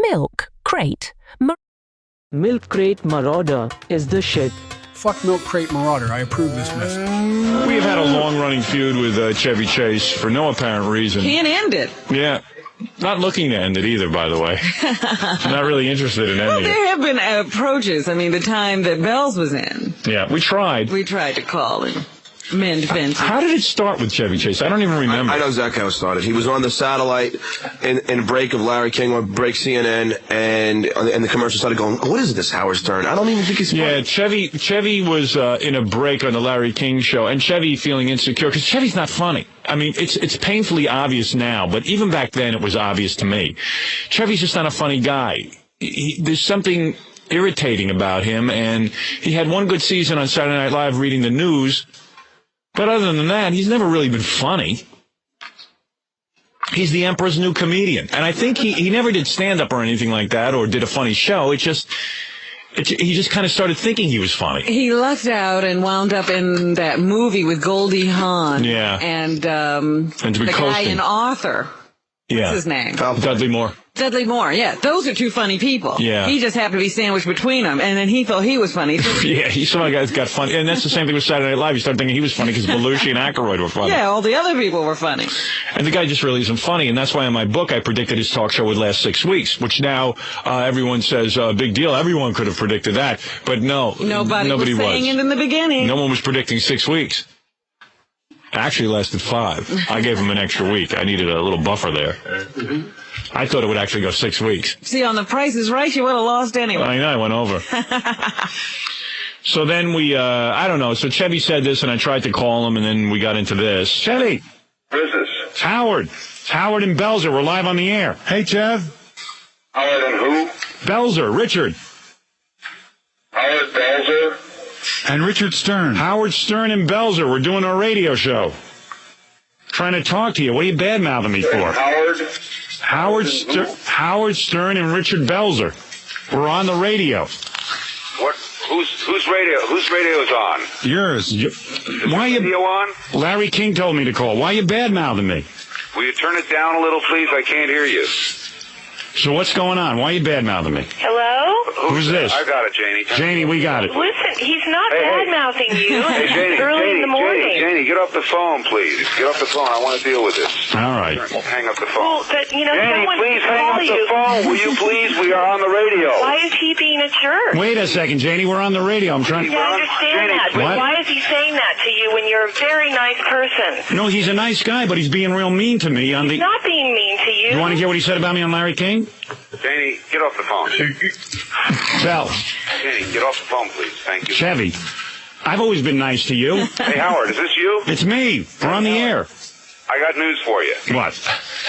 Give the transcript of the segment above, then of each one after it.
Milk Crate. Milk Crate Marauder is the shit. Fuck Milk Crate Marauder. I approve this message. We've had a long-running feud with Chevy Chase for no apparent reason. Can't end it. Yeah. Not looking to end it either, by the way. I'm not really interested in ending it. There have been approaches. I mean, the time that Bells was in. Yeah, we tried. We tried to call and mend fences. How did it start with Chevy Chase? I don't even remember. I know exactly how it started. He was on the satellite in a break of Larry King on break CNN, and the commercial started going, what is this, Howard Stern? I don't even think he's funny. Yeah, Chevy was in a break on the Larry King show, and Chevy feeling insecure, because Chevy's not funny. I mean, it's painfully obvious now, but even back then it was obvious to me. Chevy's just not a funny guy. There's something irritating about him, and he had one good season on Saturday Night Live reading the news, but other than that, he's never really been funny. He's the Emperor's New Comedian, and I think he never did stand-up or anything like that, or did a funny show. He just kind of started thinking he was funny. He lucked out and wound up in that movie with Goldie Hawn. Yeah. And to be the guy in Arthur. Yeah. What's his name? Dudley Moore. Dudley Moore, yeah. Those are two funny people. Yeah. He just happened to be sandwiched between them, and then he thought he was funny. Yeah, he saw a guy that got funny. And that's the same thing with Saturday Night Live. You start thinking he was funny because Belushi and Aykroyd were funny. Yeah, all the other people were funny. And the guy just really isn't funny, and that's why in my book I predicted his talk show would last 6 weeks, which now everyone says, big deal. Everyone could have predicted that. But no, nobody was saying it in the beginning. No one was predicting 6 weeks. It actually lasted 5. I gave him an extra week. I needed a little buffer there. I thought it would actually go 6 weeks. See, on The Price is Right, you would have lost anyway. I know, I went over. So then we, I don't know, so Chevy said this, and I tried to call him, and then we got into this. Chevy! Who is this? It's Howard. It's Howard and Belzer. We're live on the air. Hey, Chev. Howard and who? Belzer. Richard. Howard Belzer? And Richard Stern. Howard Stern and Belzer. We're doing our radio show. Trying to talk to you. What are you bad-mouthing me for? Howard? Howard Stern and Richard Belzer. We're on the radio. What? Whose radio? Whose radio is on? Yours. Why you? Radio on? Larry King told me to call. Why are you bad-mouthing me? Will you turn it down a little, please? I can't hear you. So what's going on? Why are you bad-mouthing me? Hello? Who's this? I got it, Janie. Janie, we got it. Listen, he's not bad-mouthing you. Hey, Janie, early in the morning. Janie, get off the phone, please. Get off the phone. I want to deal with this. All right. Hang up the phone. Well, but, Janie, someone please can hang call up you. the phone. Will you please? We are on the radio. Why is he being a jerk? Wait a second, Janie. We're on the radio. I'm trying. I understand that, but What? why is he saying that to you when you're a very nice person? No, he's a nice guy, but he's being real mean to me on the. He's not being mean to you. You want to hear what he said about me on Larry King? Janie, get off the phone. Bell. Janie, get off the phone, please. Thank you. Chevy. I've always been nice to you. Hey, Howard, is this you? It's me. We're on the air. I got news for you. What?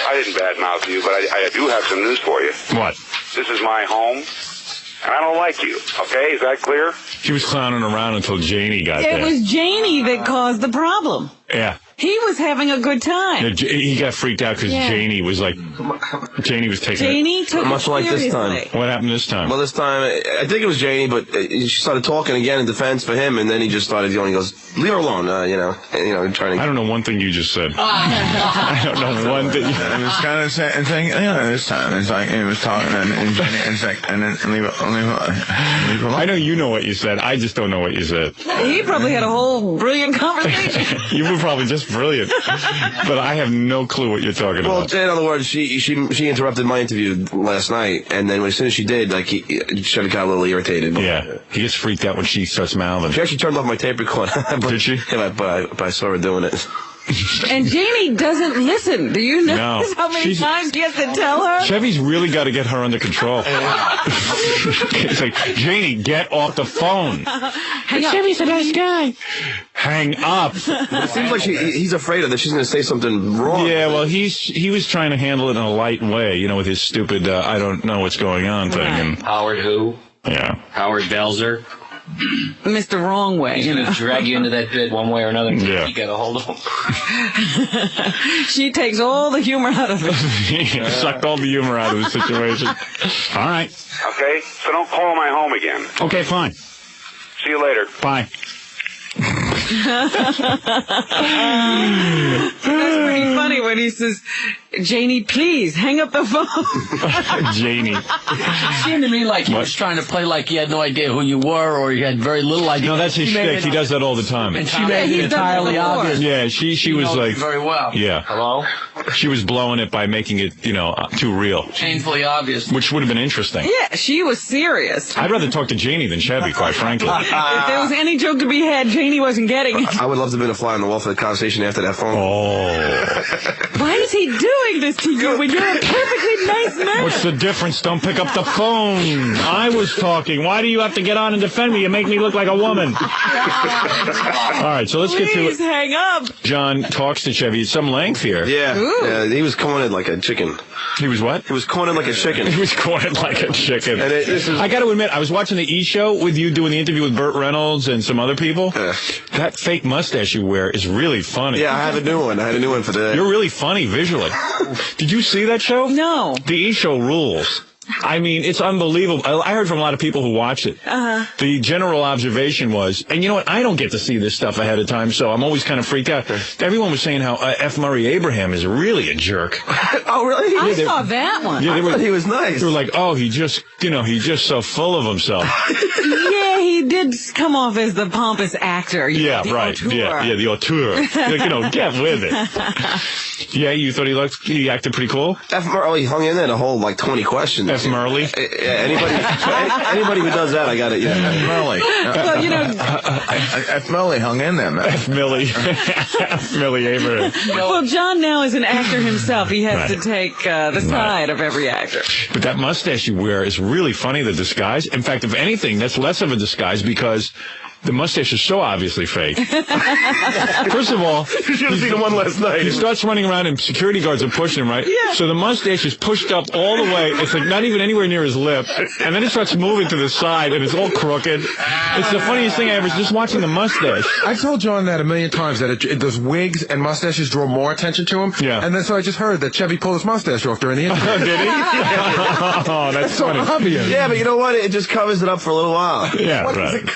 I didn't badmouth you, but I do have some news for you. What? This is my home, and I don't like you. Okay, is that clear? He was clowning around until Janie got there. It was Janie that caused the problem. Yeah. He was having a good time. He got freaked out because Janie was like, Janie was taking Janie took Much it like this time. seriously. What happened this time? Well, this time, I think it was Janie, but she started talking again in defense for him, and then he just started yelling. He goes, leave her alone, trying to... I don't know one thing you just said. I don't know one thing. It was kind of saying, this time, it's like, he was talking, and it's like, and then leave it alone. I know you know what you said. I just don't know what you said. He probably had a whole brilliant conversation. You were probably just brilliant. But I have no clue what you're talking about. Well, in other words, she interrupted my interview last night, and then as soon as she did, like, she got a little irritated. Yeah, he gets freaked out when she starts mouthing. She actually turned off my tape recorder. Did she? Yeah, but I saw her doing it. And Janie doesn't listen. Do you notice how many times he has to tell her? Chevy's really got to get her under control. It's like, Janie, get off the phone. Chevy's a nice guy. Hang up. It seems like he's afraid of that she's going to say something wrong. Yeah, well, he was trying to handle it in a light way, with his stupid, I don't know what's going on thing. And, Howard who? yeah. Howard Belzer. Mr. Wrong Way. He's going to drag you into that bit one way or another. Yeah. You got a hold of him. She takes all the humor out of it. Sucked all the humor out of the situation. All right. Okay, so don't call my home again. Okay, fine. See you later. Bye. That's pretty funny when he says, Janie, please hang up the phone. Janie. It seemed to me like he was trying to play like he had no idea who you were, or he had very little idea. No, that's his shtick. He does that all the time. And she made it entirely obvious. Yeah, she was like very well. Yeah. Hello? She was blowing it by making it, too real. Painfully obvious. Which would have been interesting. Yeah, she was serious. I'd rather talk to Janie than Chevy, quite frankly. If there was any joke to be had, Janie wasn't getting it. I would love to have been a fly on the wall for the conversation after that phone. Oh. Why is he doing this to you when you're a perfectly nice man? What's the difference? Don't pick up the phone. I was talking. Why do you have to get on and defend me? You make me look like a woman. All right, so let's get to it. Please hang up. John talks to Chevy. It's some length here. Yeah, he was cornered like a chicken. He was what? He was cornered like a chicken. He was cornered like a chicken. And I got to admit, I was watching the E! Show with you doing the interview with Burt Reynolds and some other people. That fake mustache you wear is really funny. Yeah, I have a new one. I had a new one for today. You're really funny visually. Did you see that show? No. The E! Show rules. I mean, it's unbelievable. I heard from a lot of people who watch it. The general observation was, and you know what? I don't get to see this stuff ahead of time, so I'm always kind of freaked out. Everyone was saying how F. Murray Abraham is really a jerk. Oh, really? I saw that one. Yeah, I thought he was nice. They were like, oh, he's just so full of himself. Yeah, he did come off as the pompous actor. Yeah, the right. auteur. Yeah, the auteur. Like, get with it. Yeah, you thought he acted pretty cool? F. Murray hung in there the whole, 20 questions. F. Murray? Anybody who does that, I got it. Yeah. F. Murray. Well, F. Murray hung in there, man. F. Millie. F. Millie Abraham. well, John now is an actor himself. He has to take the side of every actor. But that mustache you wear is really funny, the disguise. In fact, if anything, that's less of a disguise because the mustache is so obviously fake. First of all, you should have seen the one last night. He starts running around and security guards are pushing him, right? Yeah. So the mustache is pushed up all the way. It's like not even anywhere near his lip. And then it starts moving to the side and it's all crooked. It's the funniest thing I ever, just watching the mustache. I told John that a million times, that those wigs and mustaches draw more attention to him. Yeah. And then so I just heard that Chevy pulled his mustache off during the interview. Did he? Oh, that's so funny. obvious. Yeah, but you know what? It just covers it up for a little while. Yeah, right.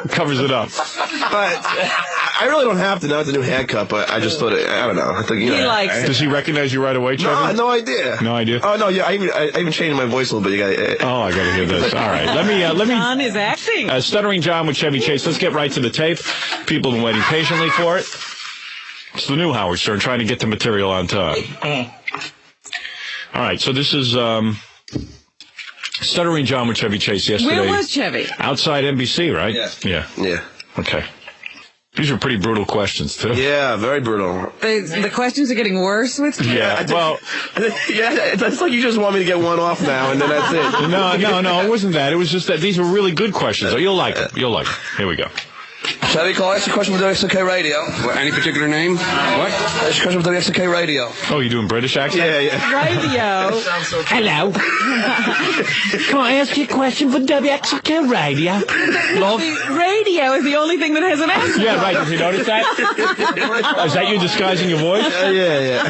Covers it up. But I really don't have to now with the new haircut, but I just thought, I don't know. I think, He likes it. Does he recognize you right away, Trevor? No idea. No idea? Oh, no, yeah, I even changed my voice a little bit. Oh, I got to hear this. All right. Let me. John is acting. Stuttering John with Chevy Chase. Let's get right to the tape. People have been waiting patiently for it. It's the new Howard Stern trying to get the material on time. All right. So this is Stuttering John with Chevy Chase yesterday. Where was Chevy? Outside NBC, right? Yeah. Yeah. Okay. These are pretty brutal questions, too. Yeah, very brutal. The questions are getting worse with you? Yeah, well... Yeah, it's like you just want me to get one off now, and then that's it. No, it wasn't that. It was just that these were really good questions. Oh, you'll like it. You'll like it. Here we go. Shall call? Ask a question with WXOK Radio. Any particular name? What? Ask a question with WXOK Radio. Oh, you doing British accent? Yeah. Radio. Hello. Can I ask you a question for WXOK Radio? Radio is the only thing that has an accent. Yeah, right. Did you notice that? Is that you disguising your voice? Yeah.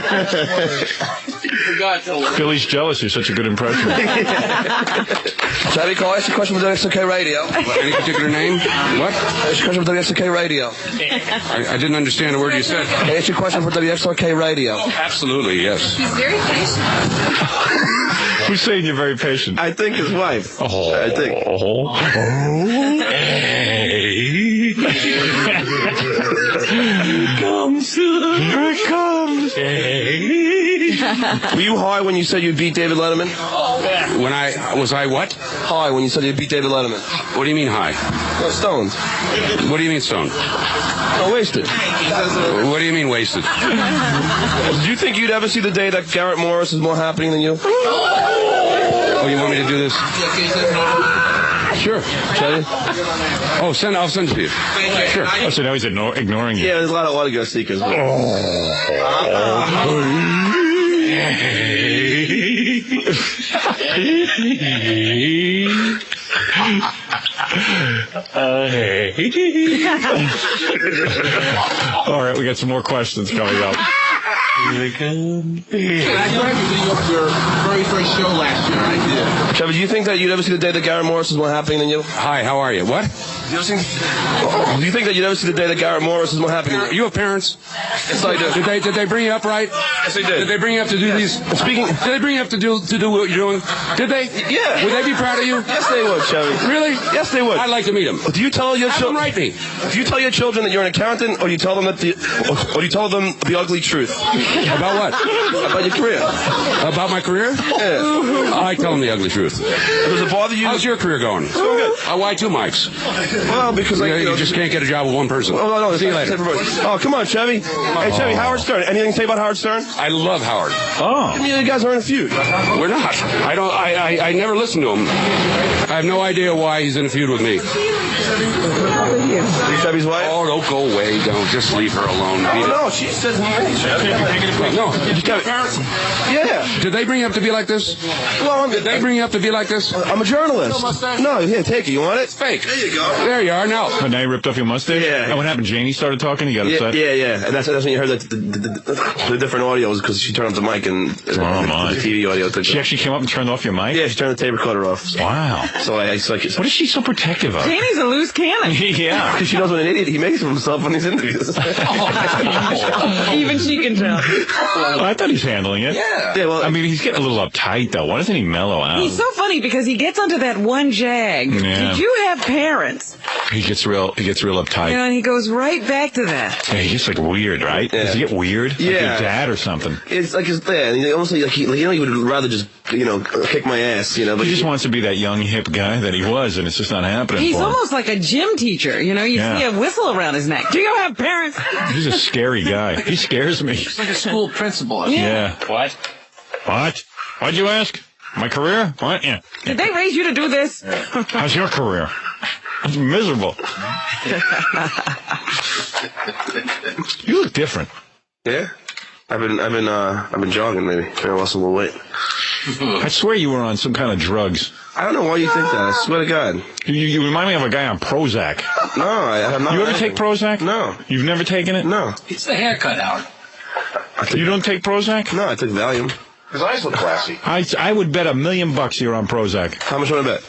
Billy's jealous. You're such a good impression. Shall call? Ask a question with WXOK Radio. Any particular name? What? Ask a question with WXOK Radio. I didn't understand a word you said. Ask a question for WXOK Radio. Absolutely, yes. He's very patient. Who's saying you're very patient? I think his wife. Oh. I think. Hey. Here comes. Here it comes. Hey. Were you high when you said you beat David Letterman? When was I what? High when you said you beat David Letterman. What do you mean high? Stoned. What do you mean stoned? Oh, wasted. What do you mean wasted? Do you think you'd ever see the day that Garrett Morris is more happening than you? Oh, you want me to do this? Sure. Shall you? Oh, I'll send it to you. Sure. Oh, so now he's ignoring you. Yeah, there's a lot of autograph seekers. All right, we got some more questions coming up. Your very first show last year, I did. Chevy, do you think that you'd ever see the day that Garrett Morris is more happening than you? Hi, how are you? What? Do you think that you'd ever see the day that Garrett Morris is more happening than you? You have parents? Yes, I do. Did they bring you up right? Yes, they did. Did they bring you up to do these? Speaking. Did they bring you up to do what you're doing? Did they? Yeah. Would they be proud of you? Yes, they would, Chevy. Really? Yes, they would. I'd like to meet them. Do you tell your Have them children? write me. Do you tell your children that you're an accountant, or you tell them or do you tell them the ugly truth About what? about your career? About my career? Yeah. I tell them the ugly truth. Does it bother you? How's your career going? It's going good. Why two mics? Well, because You just can't get a job with one person. Oh, no. See you later. Oh, come on, Chevy. Hey, Chevy, Howard Stern. Anything to say about Howard Stern? I love Howard. Oh. You guys are in a feud. We're not. I never listen to him. I have no idea why he's in a feud with me. Chevy's wife? Oh, don't go away. Don't. Just leave her alone. Oh, no, she says me. No. Yeah. Did they bring you up to be like this? Well, Did they bring you up to be like this? I'm a journalist. No, here, take it. You want it? It's fake. There you go. There you are now. But now you ripped off your mustache? Yeah. And what happened? Janie started talking? You got upset? Yeah. And that's when you heard that the different audios because she turned up the mic and my. the TV audio. She actually came up and turned off your mic? Yeah, she turned the tape recorder off. Wow. So it's like, What is she so protective of? Janie's a loose cannon. Yeah. Because she knows what an idiot he makes of himself in these interviews. Even she can tell. Well, I thought he's handling it. Yeah, well, I mean, he's getting a little uptight, though. Why doesn't he mellow out? He's so funny because he gets onto that one jag. Yeah. Did you have parents? He gets real uptight. You know, and he goes right back to that. Yeah, he gets like weird, right? Yeah. Does he get weird? Like Yeah. your dad or something? it's like his dad. He almost like he would rather just kick my ass, But He just wants to be that young, hip guy that he was, and it's just not happening He's for him. almost like a gym teacher. You know, you Yeah. see a whistle around his neck. Do you have parents? He's a scary guy. He scares me. It's like a school principal. Yeah. What? What? What'd you ask? My career? What? Yeah. Did they raise you to do this? How's your career? It's miserable. You look different. Yeah. I've been jogging maybe. I lost a little weight. I swear you were on some kind of drugs. I don't know why you think that. I swear to God. You remind me of a guy on Prozac. No, I have not. You ever take Prozac? No. You've never taken it? No. It's the haircut, Howard. You don't take Prozac? No, I took Valium. His eyes look classy. I would bet $1 million you're on Prozac. How much want to bet?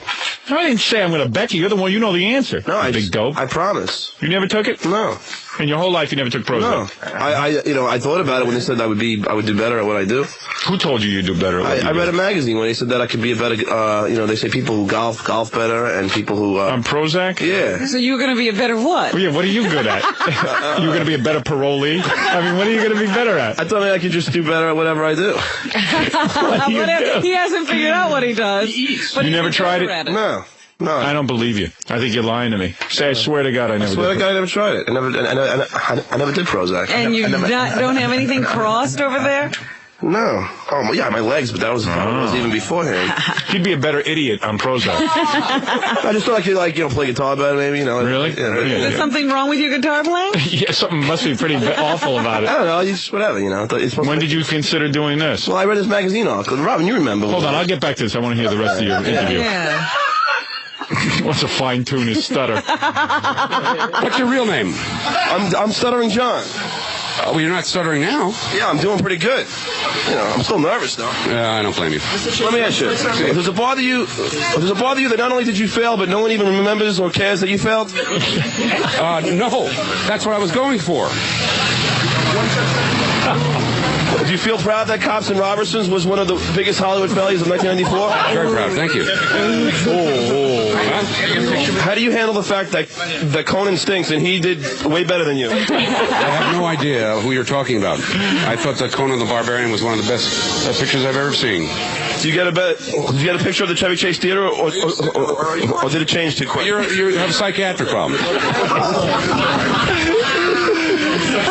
I didn't say I'm going to bet you. You're the one. You know the answer. No, I big dope. I promise. You never took it? No. In your whole life, you never took Prozac? No. I thought about it when they said I would do better at what I do. Who told you you'd do better? At what you I do? read a magazine where they said that I could be a better. They say people who golf better, and people who. On Prozac? Yeah. So you're going to be a better what? Well, yeah. What are you good at? You're going to be a better parolee? I mean, what are you going to be better at? I thought maybe I could just do better at whatever I do. What do you do? He hasn't figured out what he does. But You he never gets tried better it? at No. I don't believe you. I think you're lying to me. Say, I swear to God, I never I swear to did. God, I never tried it. I never did Prozac. And you don't have anything crossed over there? No. Oh, yeah, my legs, but that was even beforehand. You'd be a better idiot on Prozac. I just thought I could, play guitar better, maybe. Really? Yeah. Is there something wrong with your guitar playing? Yeah, something must be pretty awful about I it. don't know. Whatever. I thought it's supposed When to did you consider doing this? Well, I read this magazine article. Robin, you remember? Hold on, I'll get back to this. I want to hear the rest of your interview. Yeah. Wants to fine-tune his stutter. What's your real name? I'm Stuttering John. Well, you're not stuttering now. Yeah, I'm doing pretty good. I'm still nervous though. I don't blame you. Let me ask you: does it bother you that not only did you fail, but no one even remembers or cares that you failed? No, that's what I was going for. Do you feel proud that Cops and Robertsons was one of the biggest Hollywood failures of 1994? Very proud. Thank you. How do you handle the fact that Conan stinks and he did way better than you? I have no idea who you're talking about. I thought that Conan the Barbarian was one of the best pictures I've ever seen. Did you get a picture of the Chevy Chase Theater, or did it change too quick? You have a psychiatric problem.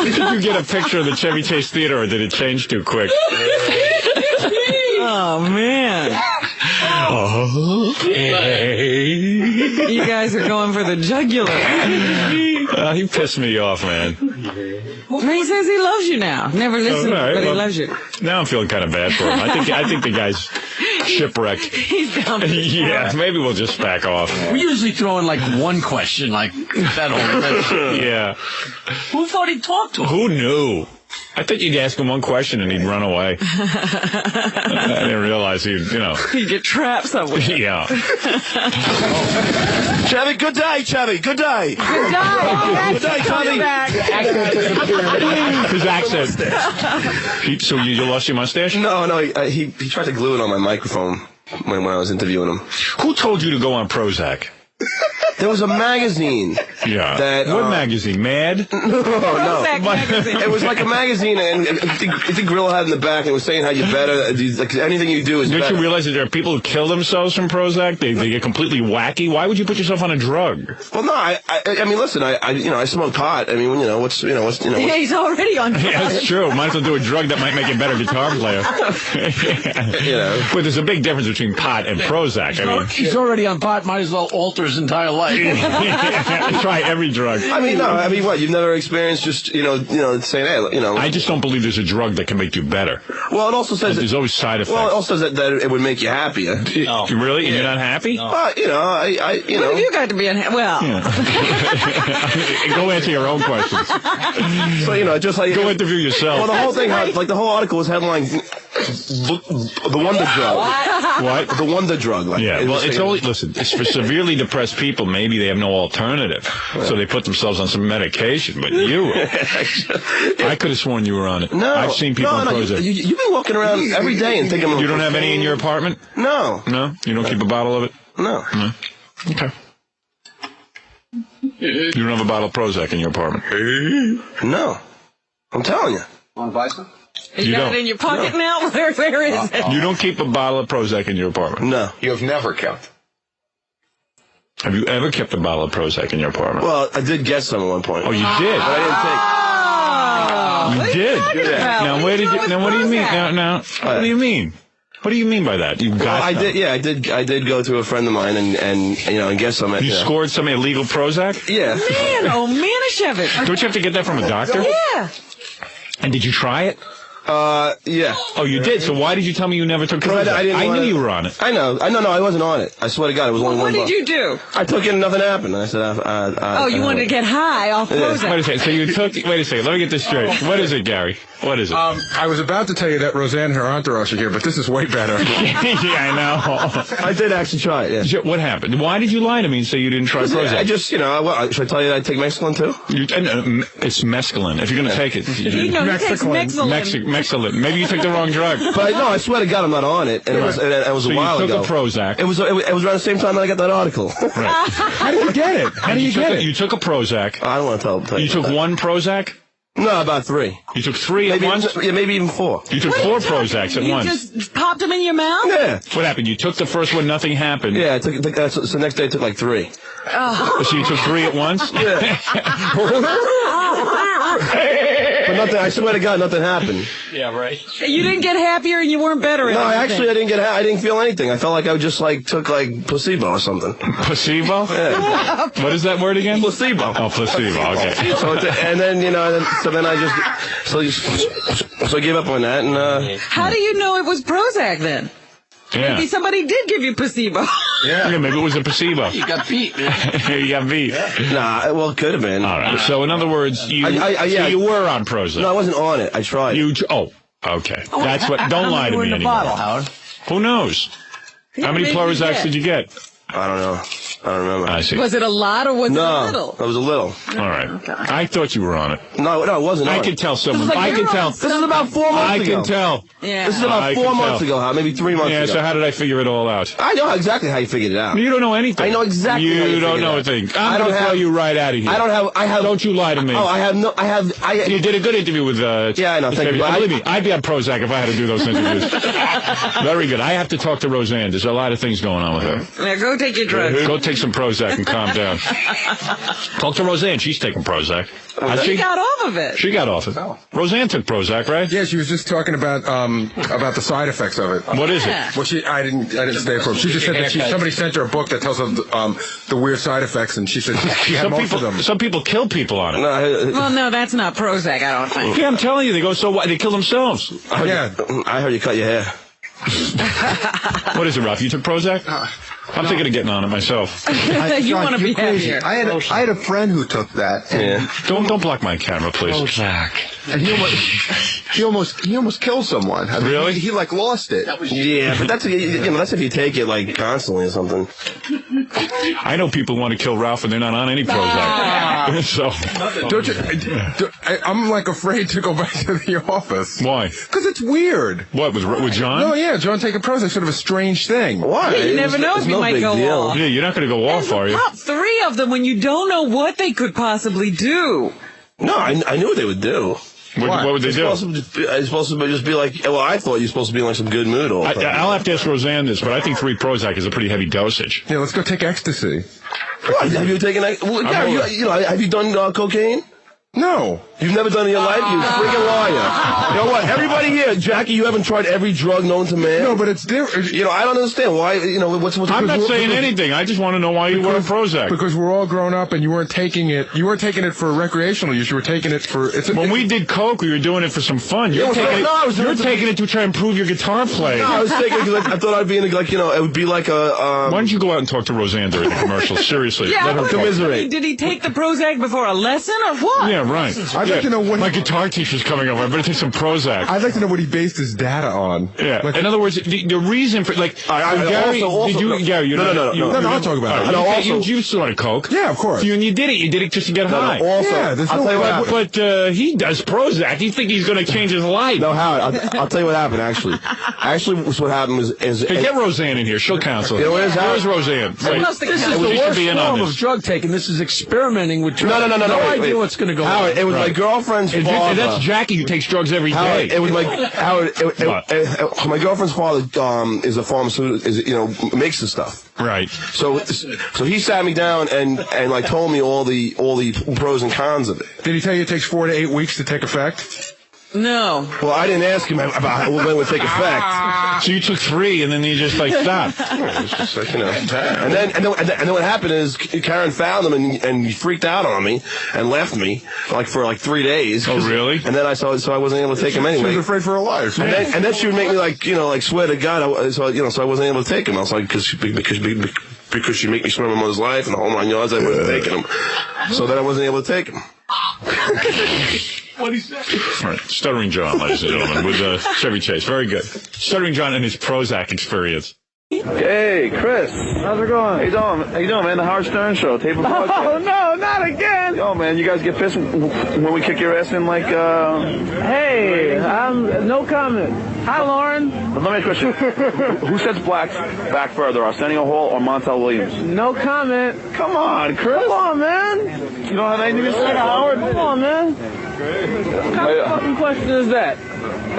Did you get a picture of the Chevy Chase Theater, or did it change too quick? Oh, man. You guys are going for the jugular. He pissed me off, man. He says he loves you now. Never listened, All right, but he well, loves you. Now I'm feeling kind of bad for him. I think the guy's shipwrecked. He's down for Yeah, maybe we'll just back off. We usually throw in like one question, like that whole. Yeah. Who thought he'd talk to him? Who knew? I thought you'd ask him one question and he'd run away. I didn't realize he'd, He'd get trapped somewhere. Yeah. Chevy, good day, Chevy. Good day. Good day. Good day, Chevy. His accent. So you lost your mustache? No, he tried to glue it on my microphone when I was interviewing him. Who told you to go on Prozac? There was a magazine. Yeah. What magazine? Mad? No. Magazine. It was like a magazine, and I think Gorilla had in the back, and it was saying how you're better. Like anything you do is better. Don't you realize that there are people who kill themselves from Prozac? They get completely wacky. Why would you put yourself on a drug? Well, no. I mean, listen. I smoke pot. I mean, what's. Yeah, he's already on. Yeah, that's true. Might as well do a drug that might make you a better guitar player. But there's a big difference between pot and Prozac. I mean, he's already on pot. Might as well alter his entire life. Try every drug. I mean, no. I mean, what? You've never experienced just saying, hey, I just don't believe there's a drug that can make you better. Well, it also says there's always side effects. Well, it also says that it would make you happier. Oh. Really? And you're not happy? No. What have you got to be unhappy? Well, go answer your own questions. So just like go interview yourself. Well, the whole thing, like the whole article was headlined the wonder drug. What? The wonder drug. Like, yeah. Well, it's only it's for severely depressed people. Maybe they have no alternative, so they put themselves on some medication. But I could have sworn you were on it. No, I've seen people on Prozac. You've been walking around every day and thinking. You don't have any in your apartment? No. No. You don't keep a bottle of it? No. Okay. You don't have a bottle of Prozac in your apartment? No. I'm telling you. Want to buy some? You got it in your pocket now? Where is it? You don't keep a bottle of Prozac in your apartment? No. You have never kept. Have you ever kept a bottle of Prozac in your apartment? Well, I did get some at one point. Oh, you did? But I didn't take. You did? Now, where did you? Now, what do you mean? Now, what do you mean? What do you mean by that? You got? I did. Yeah, I did go to a friend of mine and get some. You scored some illegal Prozac? Yeah. Man, oh man, a Chevy. Don't you have to get that from a doctor? Yeah. And did you try it? Yeah. Oh, you did? So why did you tell me you never took Prozac? I knew you were on it. I know. No, I wasn't on it. I swear to God, it was only one. What did you do? I took it and nothing happened. I said, you wanted to get high off Prozac. Wait a second. So you took... Wait a second. Let me get this straight. What is it, Gary? What is it? I was about to tell you that Roseanne and her entourage are here, but this is way better. Yeah, I know. I did actually try it, yeah. What happened? Why did you lie to me and say you didn't try Prozac? I just, should I tell you that I take mescaline too? It's mescaline. If you're going to take it. He takes Mescaline. Maybe you took the wrong drug. But no, I swear to God I'm not on it. And it was a while ago. So you took a Prozac. It was around the same time that I got that article. Right. How did you get it? How did you get it? You took a Prozac. I don't want to tell you. You took one Prozac? No, about 3. You took 3 at once? Yeah, maybe even 4. You took 4 Prozacs at once? You just popped them in your mouth? Yeah. What happened? You took the first one, nothing happened. Yeah, so the next day I took like 3. Oh. So you took 3 at once? Yeah. But nothing, I swear to God, nothing happened. Yeah, right. You didn't get happier and you weren't better at No, anything. actually I didn't feel anything. I felt like I just took placebo or something. Placebo? Yeah. What is that word again? Placebo. Oh, placebo, okay. So then I gave up on that and How do you know it was Prozac then? Yeah. Maybe somebody did give you placebo. Yeah, maybe it was a placebo. You got beat, man. You got beat. Nah, well, it could have been. All right. So in other words, you were on Prozac. No, I wasn't on it. I tried. Okay. That's what. Don't lie to me anymore. Bottle, Howard. Who knows? How many Prozacs did you get? I don't know. I don't remember. I see. Was it a lot or was it a little? No, it was a little. All right. I thought you were on it. No, it wasn't. I can tell someone. I can tell. This is about 4 months ago. I can tell. Yeah. This is about 4 months ago, maybe 3 months ago. Yeah, so how did I figure it all out? I know exactly how you figured it out. You don't know anything. I know exactly how you You don't know a thing. I'm going to throw you right out of here. I have. Don't you lie to me. Oh, You did a good interview with. Yeah, I know. Thank you. Believe me, I'd be on Prozac if I had to do those interviews. Very good. I have to talk to Roseanne. There's a lot of things going on with her. Now go take your drugs. Go take some Prozac and calm down. Talk to Roseanne. She's taking Prozac. She got off of it. She got off it. Roseanne took Prozac, right? Yeah, she was just talking about the side effects of it. What is it? Well, I didn't stay for it. She just said that somebody sent her a book that tells her the weird side effects, and she said she had most of them. Some people kill people on it. Well, no, that's not Prozac, I don't think. Yeah, I'm telling you, they go so what? They kill themselves. Yeah, I heard you cut your hair. What is it, Ralph? You took Prozac? I'm thinking of getting on it myself. You want to be crazy. happier. I had a friend who took that. Yeah. Don't block my camera, please. Prozac. and he almost killed someone. I mean, Really? He like lost it. Yeah, but that's that's if you take it like constantly or something. I know people want to kill Ralph and they're not on any Prozac. So, Don't you? I'm like afraid to go back to the office. why? Because it's weird. What, with John? No, yeah, John taking Prozac is sort of a strange thing. Why? You never know if you might go off. Yeah, you're not going to go off, are you? About 3 of them when you don't know what they could possibly do. No, I knew what they would do. What would they do? It's supposed to just be like, well, I thought you were supposed to be in like some good mood all the time. I'll have to ask Roseanne this, but I think 3 Prozac is a pretty heavy dosage. Yeah, let's go take ecstasy. What, have you taken that? Well, have you done cocaine? No. You've never done it in your life? You freaking liar. You know what? Everybody here, Jackie, you haven't tried every drug known to man? No, but it's different. I don't understand why, what's I'm not saying anything. I just want to know why you were on Prozac. Because we're all grown up and you weren't taking it. You weren't taking it for recreational use. You were taking it for... When we did coke, we were doing it for some fun. You're taking it to try and improve your guitar playing. No, I was taking it because I thought I'd be in it would be like a... Why don't you go out and talk to Roseanne during the commercial? Seriously. Yeah, let her commiserate. Did he take the Prozac before a lesson or what? Yeah, right. I'd like to know what... My guitar teacher's coming over. I better take some Prozac. I'd like to know what he based his data on. Yeah. Like, in other words, the reason for, like... Gary, No, I'll talk about it. You snorted coke. Yeah, of course. And you did it. You did it just to get high. Also, there's I'll no tell you what happened. But he does Prozac. You think he's going to change his life. No, Howard, I'll tell you what happened, actually. Actually, what happened is Hey, get Roseanne in here. She'll counsel. You know what it is, Howard? Where's Roseanne? This is the worst form of drug taking. This is experimenting with drugs. No, No wait. idea what's going to go Howard, on. it was my girlfriend's father. That's Jackie who takes drugs every day. Howard, it was my girlfriend's father is a pharmaceutical, makes the stuff. Right. So he sat me down and like told me all the pros and cons of it. Did he tell you it takes 4 to 8 weeks to take effect? No. Well, I didn't ask him about when it would take effect. So you took 3 and then you just like stopped. It's just like, And then what happened is Karen found him and he freaked out on me and left me for 3 days. Oh, really? And then I wasn't able to take him anyway. She was afraid for her life. And then she would make me swear to God. So I wasn't able to take him. I was like, because she'd make me swear on my mother's life and the whole 9 yards, I would have taken him. So then I wasn't able to take him. What he said. Right. Stuttering John, ladies and gentlemen, with Chevy Chase. Very good. Stuttering John and his Prozac experience. Hey, Chris. How's it going? How you doing, man? The Howard Stern Show. Tape of podcast. Oh, no, not again. Yo, man, you guys get pissed when we kick your ass in Hey, no comment. Hi, Lauren. But let me ask you a question. Who sets blacks back further, Arsenio Hall or Montel Williams? No comment. Come on, Chris. Come on, man. You don't have anything to say to Howard? Come on, man. What kind of fucking question is that?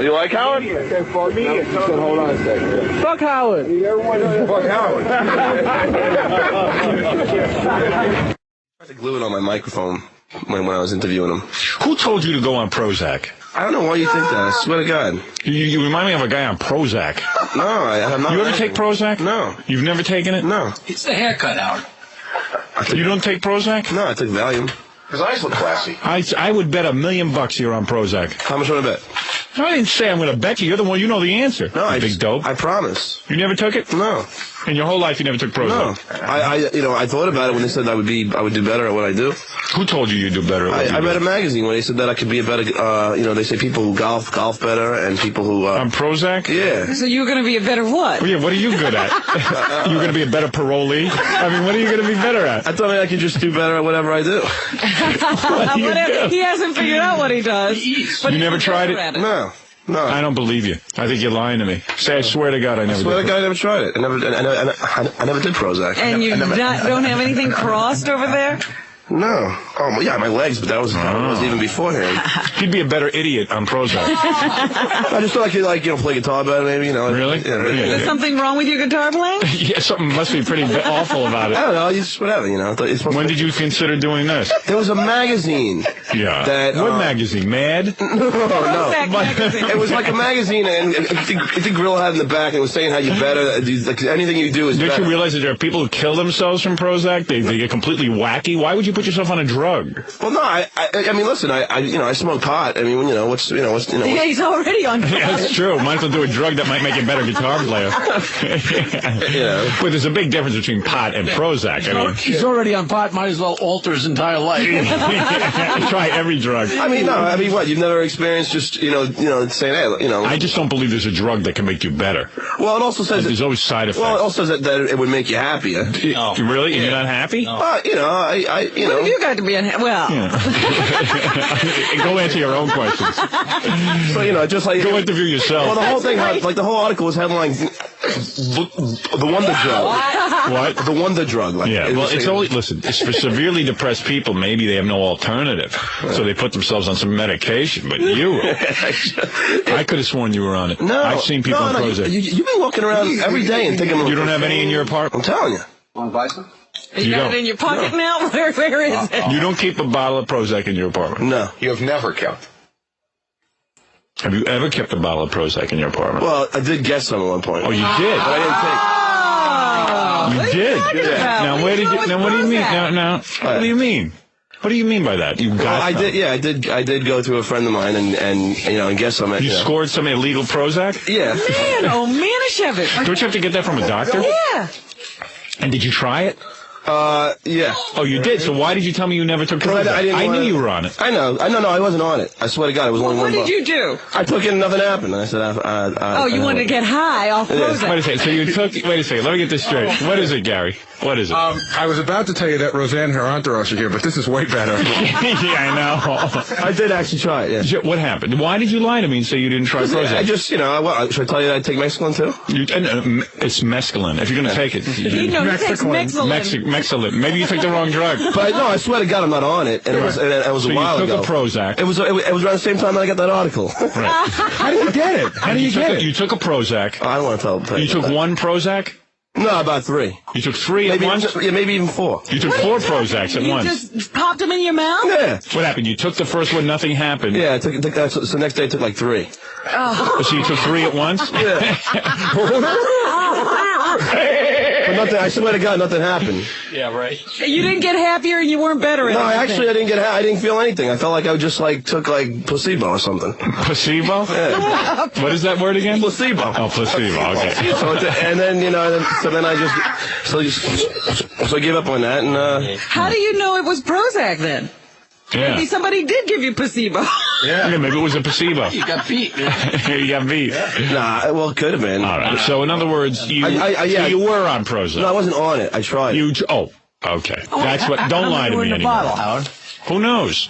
You like Howard? Okay, fuck me. He said, hold on a second. Fuck Howard. Fuck Howard. I had to glue it on my microphone when I was interviewing him. Who told you to go on Prozac? I don't know why you think that. I swear to God. You remind me of a guy on Prozac. No, I have not. You ever take Prozac? No. You've never taken it? No. It's the haircut, Howard. You don't take Prozac? No, I took Valium. His eyes look classy. I would bet $1 million you're on Prozac. How much would I bet? No, I didn't say I'm going to bet you. You're the one. You know the answer. No, big dope. I promise. You never took it? No. In your whole life, you never took Prozac? No. I thought about it when they said I would do better at what I do. Who told you you'd do better at what you do? I read a magazine where they said that I could be a better, they say people who golf better and people who... on Prozac? Yeah. So you're going to be a better what? Well, yeah, what are you good at? You're going to be a better parolee? I mean, what are you going to be better at? I thought I could just do better at whatever I do. He hasn't figured out what he does. But you never tried it? No. I don't believe you. I think you're lying to me. Say, I swear to God, I never did. I swear to God, I never tried it. I never did Prozac. And you don't have anything crossed over there? No. Oh, yeah, my legs, but that was even beforehand. You'd be a better idiot on Prozac. I just thought I could, play guitar better, maybe, Really? Yeah. Is there something wrong with your guitar playing? Yeah, something must be pretty awful about it. I don't know, just whatever, When did you consider doing this? There was a magazine. Yeah. What magazine? Mad? No. It was like a magazine, and the grill had in the back, and it was saying how you're better, anything you do is better. Didn't you realize that there are people who kill themselves from Prozac? They get completely wacky. Why would you put yourself on a drug? drug. Well, no, I mean, listen, I smoke pot. I mean, Yeah, he's already on. Yeah, that's true. Might as well do a drug that might make you a better guitar player. Yeah. But there's a big difference between pot and Prozac. I mean, He's already on pot. Might as well alter his entire life. try every drug. I mean, no, I mean, what? You've never experienced just, saying, hey, I just don't believe there's a drug that can make you better. Well, it also says there's always side effects. Well, it also says that it would make you happier. Oh. Really? And you're not happy? What have you got to be unhappy? Well. Go answer your own questions. So, just like... Go interview yourself. Well, the whole thing, like the whole article was headlined, the wonder drug. What? The wonder drug. Like, yeah, well, it's only, listen, it's for severely depressed people. Maybe they have no alternative. So they put themselves on some medication. But you, I could have sworn you were on it. No. I've seen people on Prozac. You've been walking around every day and thinking... You don't have any in your apartment? I'm telling you. Want to buy some? You got it in your pocket now? Where is it? You don't keep a bottle of Prozac in your apartment? No. You have never kept. Have you ever kept a bottle of Prozac in your apartment? Well, I did get some at one point. Oh, you did? But I didn't take. You did? Yeah. Now, where did you... Now, what do you mean? Now, what do you mean? What do you mean by that? You got Well, I some. did. Yeah, I did go to a friend of mine and get some. You scored some illegal Prozac? Yeah. Man, oh man, Chevy. Don't you have to get that from a doctor? Yeah. And did you try it? Yeah. Oh, you did? So why did you tell me you never took Prozac? I knew you were on it. I know. No, I wasn't on it. I swear to God, it was only What one did buck. you do? I took it and nothing happened. I said, oh, you wanted to get high off Prozac. Wait a second. So you took... Wait a second. Let me get this straight. What is it, Gary? What is it? I was about to tell you that Roseanne and her entourage are here, but this is way better. Yeah, I know. I did actually try it, yeah. What happened? Why did you lie to me and say you didn't try Prozac? I just, should I tell you that I take Mescaline too? It's mescaline. If you're going to take it. He takes Mexilin. Mexilin. Maybe you took the wrong drug. But no, I swear to God, I'm not on it. And it was a while ago. So you took a Prozac. It was around the same time that I got that article. Right. How do you get it? How do you get it? You took a Prozac. Oh, I don't want to tell you. You took one Prozac? No, about 3. You took 3 at once? Yeah, maybe even 4. You took 4 Prozacs at once? You just popped them in your mouth? Yeah. What happened? You took the first one, nothing happened. Yeah, so the next day I took like 3. Oh. So you took 3 at once? Yeah. But nothing, I swear to God, nothing happened. Yeah, right. You didn't get happier and you weren't better at No, anything. actually, I didn't feel anything. I felt like I just took placebo or something. Placebo? Yeah. What is that word again? Placebo. Oh, placebo. Okay. And then so I gave up on that and. How do you know it was Prozac then? Yeah. Maybe somebody did give you placebo. Yeah, maybe it was a placebo. You got beat. You got beat. Nah, well, it could have been. All right. So, in other words, you were on Prozac. No, I wasn't on it. I tried. Okay. That's what. Don't lie to me anymore. Howard. Who knows?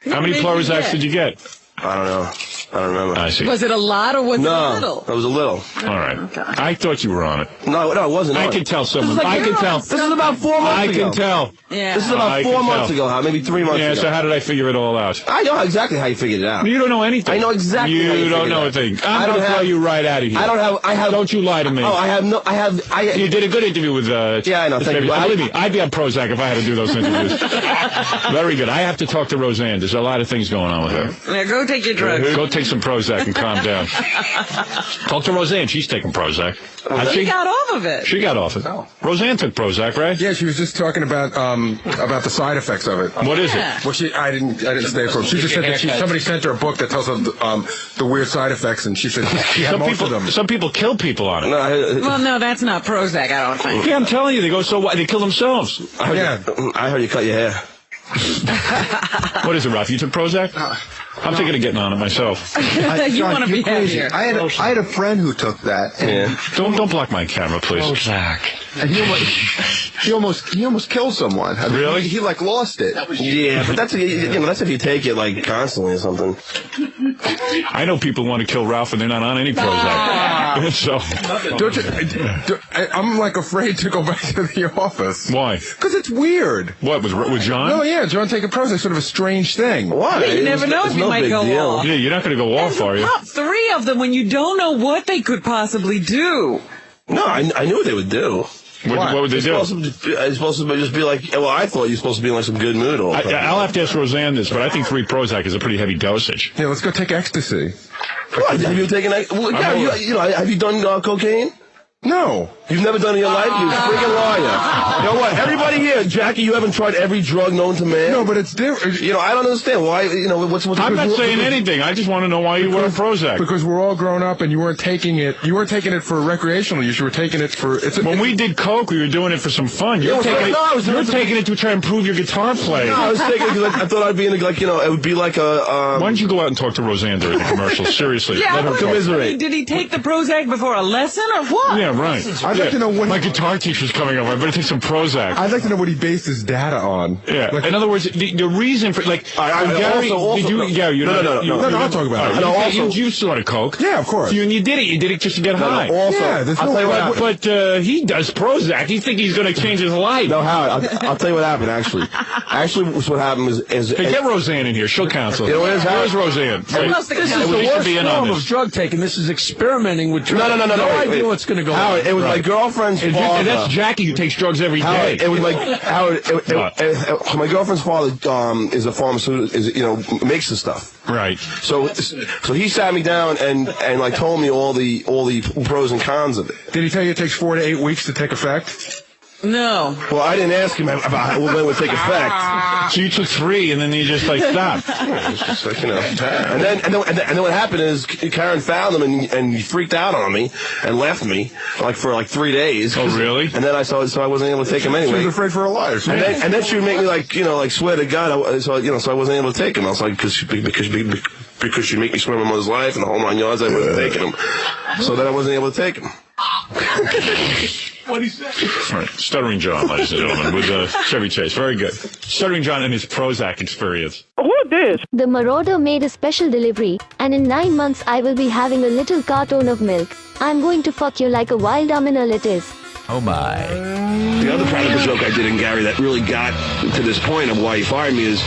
How many Prozacs did you get? I don't know. I don't remember. I see. Was it a lot or was it a little? No, it was a little. All right. I thought you were on it. No, it wasn't. I can tell someone. This is I can tell. This is about 4 months ago. I can tell. Yeah. This is about 4 months ago, maybe 3 months ago. Yeah, so how did I figure it all out? I know exactly how you figured it out. You don't know anything. I know exactly how you You don't figured know it a out. thing. I'm going to throw you right out of here. I have. Don't you lie to me. Oh, I You did a good interview with... yeah, I know. Thank you. Believe me, I'd be on Prozac if I had to do those interviews. Very good. I have to talk to Roseanne. There's a lot of things going on with her. Now go take your drugs. Go take some Prozac and calm down. Talk to Roseanne. She's taking Prozac. She got off of it. She got off it. Roseanne took Prozac, right? Yeah, she was just talking about the side effects of it. What is it? Well, I didn't stay for it. She just said that somebody sent her a book that tells her the weird side effects, and she said she had most of them. Some people kill people on it. Well, no, that's not Prozac, I don't think. Yeah, I'm telling you, they go so wide, they kill themselves. I heard you cut your hair. What is it, Ralph? You took Prozac? I'm thinking of getting on it myself. You want to be happier. I had a friend who took that. And Don't block my camera, please. Prozac. And he almost killed someone. I mean, Really? He lost it. Yeah, but that's if you take it constantly or something. I know people want to kill Ralph and they're not on any Prozac. So, I'm afraid to go back to the office. Why? Because it's weird. What, with John? No, yeah, John taking Prozac, sort of a strange thing. Why? You never know if you might go off. Yeah, you're not going to go off, are you? Pop 3 of them when you don't know what they could possibly do. No, I knew what they would do. What would they do? It's supposed to just be like, well, I thought you were supposed to be in some good mood all the time. I'll have to ask Roseanne this, but I think 3 Prozac is a pretty heavy dosage. Yeah, let's go take ecstasy. Have you taken have you done cocaine? No. You've never done it in your life? You freaking liar. You know what? Everybody here, Jackie, you haven't tried every drug known to man? No, but it's different. You know, I don't understand why, you know, what's I'm not saying anything. I just want to know why you were on Prozac. Because we're all grown up and you weren't taking it. You weren't taking it for recreational use. You were taking it for... When we did coke, we were doing it for some fun. You're taking it to try and improve your guitar playing. No, I was taking it because I thought I'd be in, like, you know, it would be like a... Why don't you go out and talk to Roseanne during the commercial? Seriously. Yeah, Let her commiserate. Did he take the Prozac before a lesson or what? Yeah, right. I'd like to know what... My guitar teacher's coming over. I better take some Prozac. I'd like to know what he based his data on. Yeah. Like, in other words, the reason for, like, Gary, did you, Gary, I'll talk about it. You sort of coke. Yeah, of course. You did it. You did it just to get high. Also, I'll tell you what happened. But he does Prozac. You think he's going to change his life? No, Howard, I'll tell you what happened, actually. Actually, what happened is hey, get Roseanne in here. She'll counsel. You know what it is, Howard? Where's Roseanne? This is the worst form of drug taking. This is experimenting with drugs. No, No idea what's going to go on. Howard, it was my girlfriend's father. And that's Jackie who takes drugs every day. Howard, it was like Howard. My girlfriend's father is a pharmaceutical, makes the stuff. Right. So he sat me down and like told me all the pros and cons of it. Did he tell you it takes 4 to 8 weeks to take effect? No. Well, I didn't ask him about when it would take effect. So you took 3 and then you just stopped. It's just like, And then what happened is Karen found him and he freaked out on me and left me for 3 days. Oh, really? And then so I wasn't able to take him anyway. She was afraid for her life. And then she would make me swear to God. So I wasn't able to take him. I was like, because she'd make me swear my mother's life and the whole 9 yards. I wasn't taking him. So then I wasn't able to take him. What he said? Right. Stuttering John, ladies and gentlemen, with Chevy Chase. Very good. Stuttering John and his Prozac experience. Who this? The Marauder made a special delivery, and in 9 months I will be having a little carton of milk. I'm going to fuck you like a wild aminal it is. Oh my. The other practical joke I did in Gary that really got to this point of why he fired me is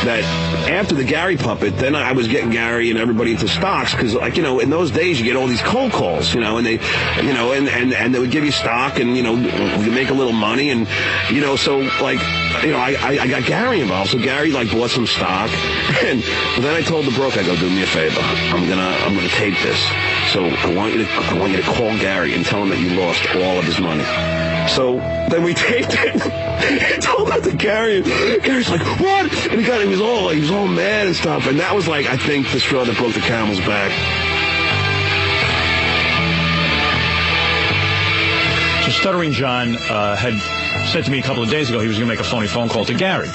that after the Gary puppet, then I was getting Gary and everybody into stocks because, in those days you get all these cold calls, and they, and they would give you stock and, you make a little money and, so I got Gary involved. So Gary bought some stock and then I told the broker, I go, do me a favor. I'm gonna tape this. So I want you to call Gary and tell him that you lost all of his money. So then we taped it. He told that to Gary. And Gary's like, what? And he was all mad and stuff. And that was I think the straw that broke the camel's back. So Stuttering John had said to me a couple of days ago he was going to make a phony phone call to Gary.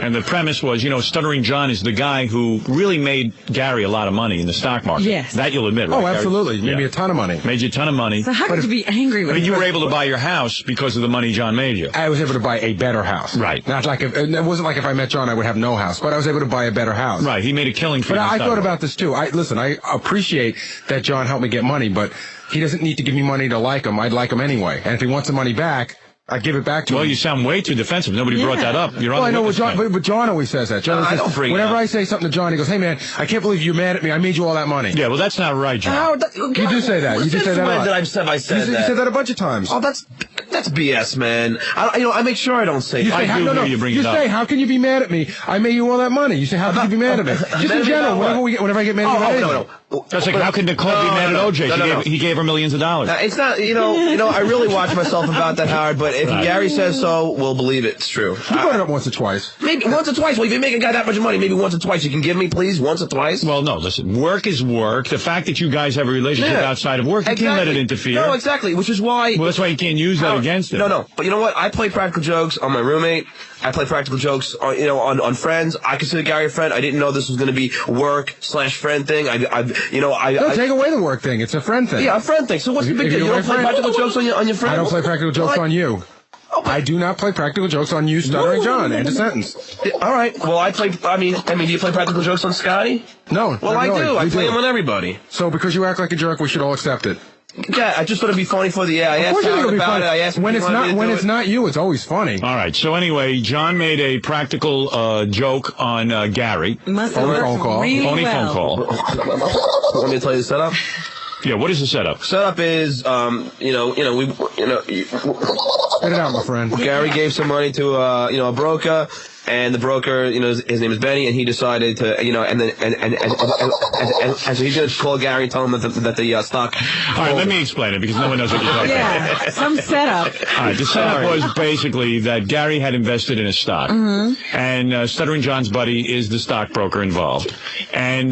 And the premise was, Stuttering John is the guy who really made Gary a lot of money in the stock market. Yes. That you'll admit, right? Oh, absolutely. Made me a ton of money. Made you a ton of money. So how could you be angry with him? You were able to buy your house because of the money John made you. I was able to buy a better house. Right. Not it wasn't like if I met John, I would have no house, but I was able to buy a better house. Right. He made a killing for you. But I thought about this too. Listen, I appreciate that John helped me get money, but he doesn't need to give me money to like him. I'd like him anyway. And if he wants the money back, I give it back to him. Well, you sound way too defensive. Nobody brought that up. You're on I know, but John always says that. John says, whenever I say something to John, he goes, hey, man, I can't believe you're mad at me. I made you all that money. Yeah, well, that's not right, John. You do say that. You do say that a lot. I said that. You said that a bunch of times. Oh, that's BS, man. I make sure I don't say that. You say, how can you be mad at me? I made you all that money. You say, how can you be mad at me? Just in general, whenever I get mad at you. No. That's like, how can Nicole be mad at OJ? He gave her millions of dollars. It's not, I really watch myself about that, Howard, but if Gary says so, we'll believe it. It's true. You brought it up once or twice. Maybe once or twice. Well, if you make a guy that much money, maybe once or twice. You can give me, please, once or twice. Well, no, listen, work is work. The fact that you guys have a relationship outside of work, you can't let it interfere. No, exactly, which is why... Well, that's why you can't use that against him. No, but you know what? I play practical jokes on my roommate. I play practical jokes on, on friends. I consider Gary a friend. I didn't know this was going to be work/friend thing. Don't take away the work thing. It's a friend thing. Yeah, a friend thing. So what's the big deal? You don't play practical jokes on your friends? I don't play practical jokes on you. I do not play practical jokes on you, Stuttering John. End of sentence. All right. Well, do you play practical jokes on Scotty? No. Well, I do. I play them on everybody. So because you act like a jerk, we should all accept it. Yeah, I just thought it'd be funny for the I asked Howard about it. I asked when it's not you, it's always funny. All right. So anyway, John made a practical joke on Gary. Phone call. Phony phone call. Want me to tell you the setup? Yeah. What is the setup? Setup is, Spit it out, my friend. Gary gave some money to, a broker. And the broker, his name is Benny, and he decided to, and so he's going to call Gary and tell him that the stock. All right, let me explain it because no one knows what you're talking about. Some setup. All right, the setup was basically that Gary had invested in a stock, and Stuttering John's buddy is the stockbroker involved. And,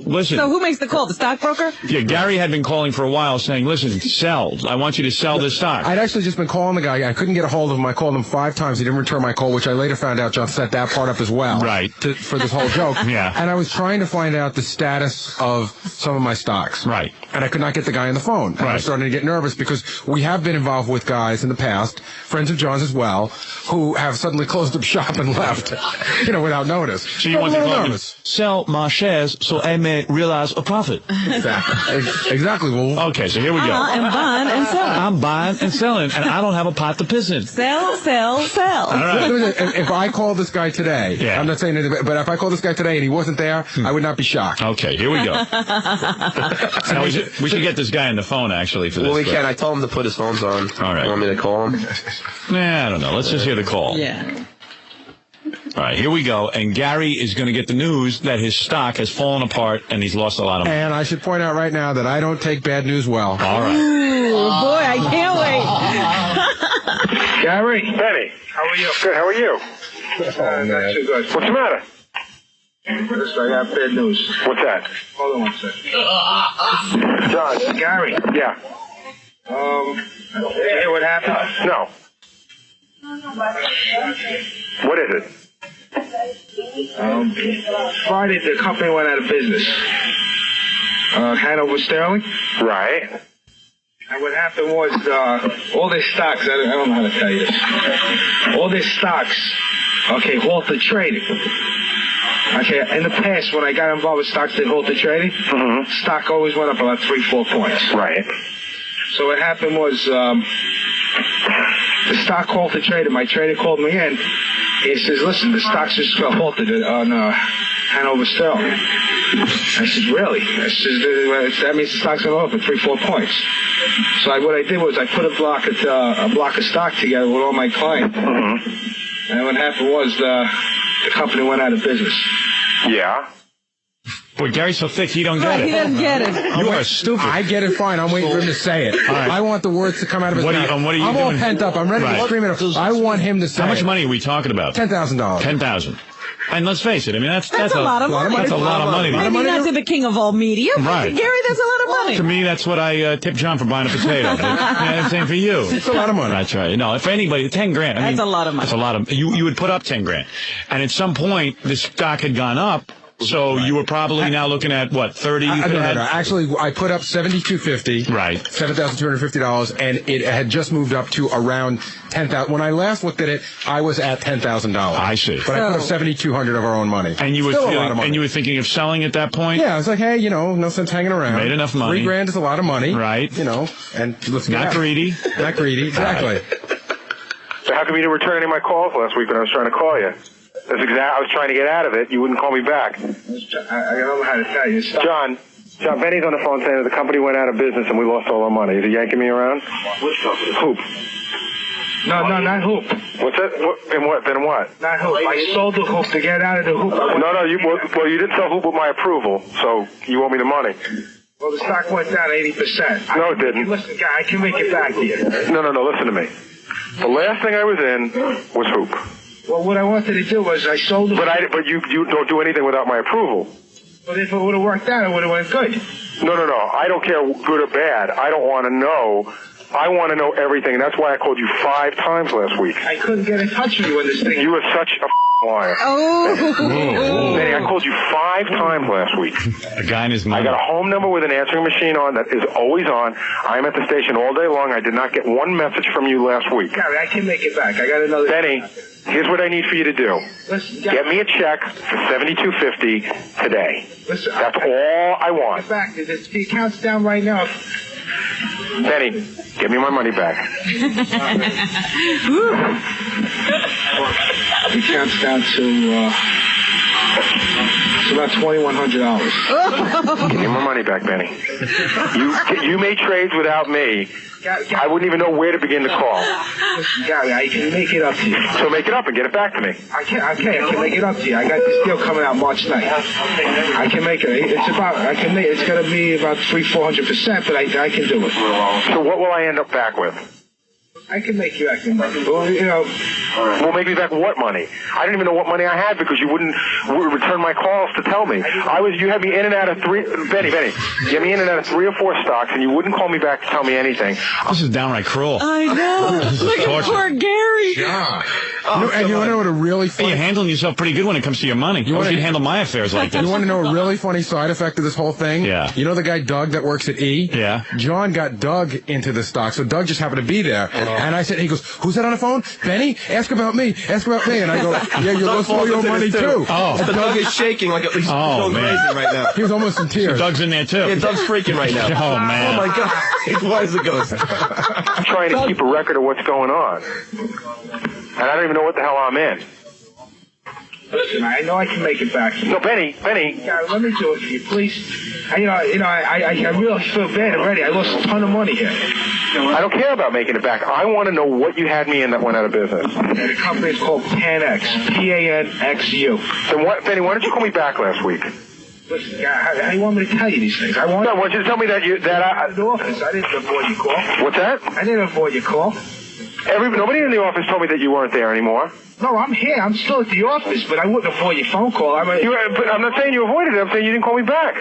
listen. So who makes the call? The stockbroker? Yeah, Gary had been calling for a while saying, listen, sell. I want you to sell this stock. I'd actually just been calling the guy. I couldn't get a hold of him. I called him 5 times. He didn't return my call, which I later found out John set that part up as well. Right. For this whole joke. Yeah. And I was trying to find out the status of some of my stocks. Right. And I could not get the guy on the phone. And I was starting to get nervous because we have been involved with guys in the past, friends of John's as well, who have suddenly closed up shop and left, without notice. So you want to call him, sell my shares so I may realize a profit. Exactly. Well, okay, so here we go. I'm buying and selling. I'm buying and selling, and I don't have a pot to piss in. Sell, sell, sell. All right. If I call this guy today, I'm not saying anything, but if I call this guy today and he wasn't there, I would not be shocked. Okay, here we go. Now, we should get this guy on the phone, actually, for this. Well, we can. I told him to put his phones on. All right. You want me to call him? Nah, I don't know. Let's just hear the call. Yeah. All right, here we go. And Gary is going to get the news that his stock has fallen apart and he's lost a lot of money. And I should point out right now that I don't take bad news well. All right. Ooh, boy, I can't wait. Gary. Benny. How are you? Good, how are you? Not too good. What's the matter? Listen, I got bad news. What's that? Hold on one second. John. Gary. Yeah. Did you hear what happened? No. What is it? Friday, the company went out of business. Hanover Sterling. Right. And what happened was all their stocks, I don't know how to tell you this. All their stocks, halted trading. Okay, in the past, when I got involved with stocks that halted trading, stock always went up about 3-4 points. Right. So what happened was the stock halted trading. My trader called me in. He says, listen, the stocks just got halted on Hanover Sterling. I said, really? I said, that means the stock's going to go up at 3-4 points. So what I did was I put a block of stock together with all my clients. And what happened was the company went out of business. Yeah. Boy, Gary's so thick, he don't get it. He doesn't get it. You are stupid. I get it fine. I'm waiting for him to say it. All right. I want the words to come out of his mouth. What are you I'm doing? all pent up. I'm ready to scream it. I want him to say How much it. money are we talking about? $10,000. $10,000. And let's face it, I mean, that's a lot of money. That's a lot of money. Maybe not to the king of all media, but Right. to Gary, that's a lot of money. To me, that's what I tip John for buying a potato. Yeah, same for you. It's a lot of money. That's right. No, for anybody, 10 grand. That's a lot of money. That's a lot of. You would put up 10 grand, and at some point, the stock had gone up. So you were probably now looking at what, 30? No. Actually, I put up $7,250. Right. $7,250, and it had just moved up to around $10,000. When I last looked at it, I was at $10,000. I see. But I put up $7,200 of our own money. And you were Still a lot of money. and you were thinking of selling at that point? Yeah, I was like, hey, no sense hanging around. Made enough money. $3,000 is a lot of money. Right. And let's Not greedy. Not greedy, exactly. So how come you didn't return any of my calls last week when I was trying to call you? I was trying to get out of it. You wouldn't call me back. I don't know how to tell you. John, Benny's on the phone saying that the company went out of business and we lost all our money. Is he yanking me around? Hoop. No, not hoop. What's that? Then what? Not hoop. I sold the hoop to get out of the hoop. No, you didn't sell hoop with my approval, so you owe me the money. Well, the stock went down 80%. No, it didn't. Listen, guy, I can make it back to you. No, listen to me. The last thing I was in was hoop. Well, what I wanted to do was I sold it. But you don't do anything without my approval. But if it would have worked out, it would have went good. No. I don't care good or bad. I don't want to know. I want to know everything, and that's why I called you 5 times last week. I couldn't get in touch with you when this thing... You were such a liar. Oh. Benny, I called you 5 times last week. A guy in his mind. I got a home number with an answering machine on that is always on. I'm at the station all day long. I did not get one message from you last week. Gary, I can make it back. I got another... Benny, here's what I need for you to do. Listen, get me a check for $72.50 today. Listen, that's all I want. Get back. The account's down right now. Benny, give me my money back. The account's down to It's about $2,100. Give me my money back, Benny. You made trades without me. I wouldn't even know where to begin to call. Listen, Gary, I can make it up to you. So make it up and get it back to me. I can make it up to you. I got this deal coming out March 9th. I can make it. It's going to be about 300-400%, but I can do it. So what will I end up back with? I can make you back money. Well, you know. Well, make me back what money? I didn't even know what money I had because you wouldn't return my calls to tell me. You had me in and out of Benny, you had me in and out of 3 or 4 stocks, and you wouldn't call me back to tell me anything. This is downright cruel. I know. Look at poor Gary. Yeah. And you want to know what a really funny... Hey, you're handling yourself pretty good when it comes to your money. You want to handle my affairs like this. You want to know a really funny side effect of this whole thing? Yeah. You know the guy Doug that works at E? Yeah. John got Doug into the stock, so Doug just happened to be there. And I said, he goes, who's that on the phone? Benny? Ask about me. Ask about me. And I go, yeah, you lost all your money too. Oh. Doug is shaking like he's going crazy right now. He was almost in tears. So Doug's in there too. Yeah, Doug's freaking right now. Oh, man. Oh, my God. Why is it going? I'm trying to keep a record of what's going on. And I don't even know what the hell I'm in. Listen, I know I can make it back. No, Benny. Yeah, let me do it for you, please. I really feel bad already. I lost a ton of money here. I don't care about making it back. I want to know what you had me in that went out of business. The company is called Panx. Panxu. Then what, Benny? Why didn't you call me back last week? Listen, how do you want me to tell you these things? I want you to tell me that I didn't avoid your call. What's that? I didn't avoid your call. Nobody in the office told me that you weren't there anymore. No, I'm here. I'm still at the office, but I wouldn't avoid your phone call. But I'm not saying you avoided it. I'm saying you didn't call me back.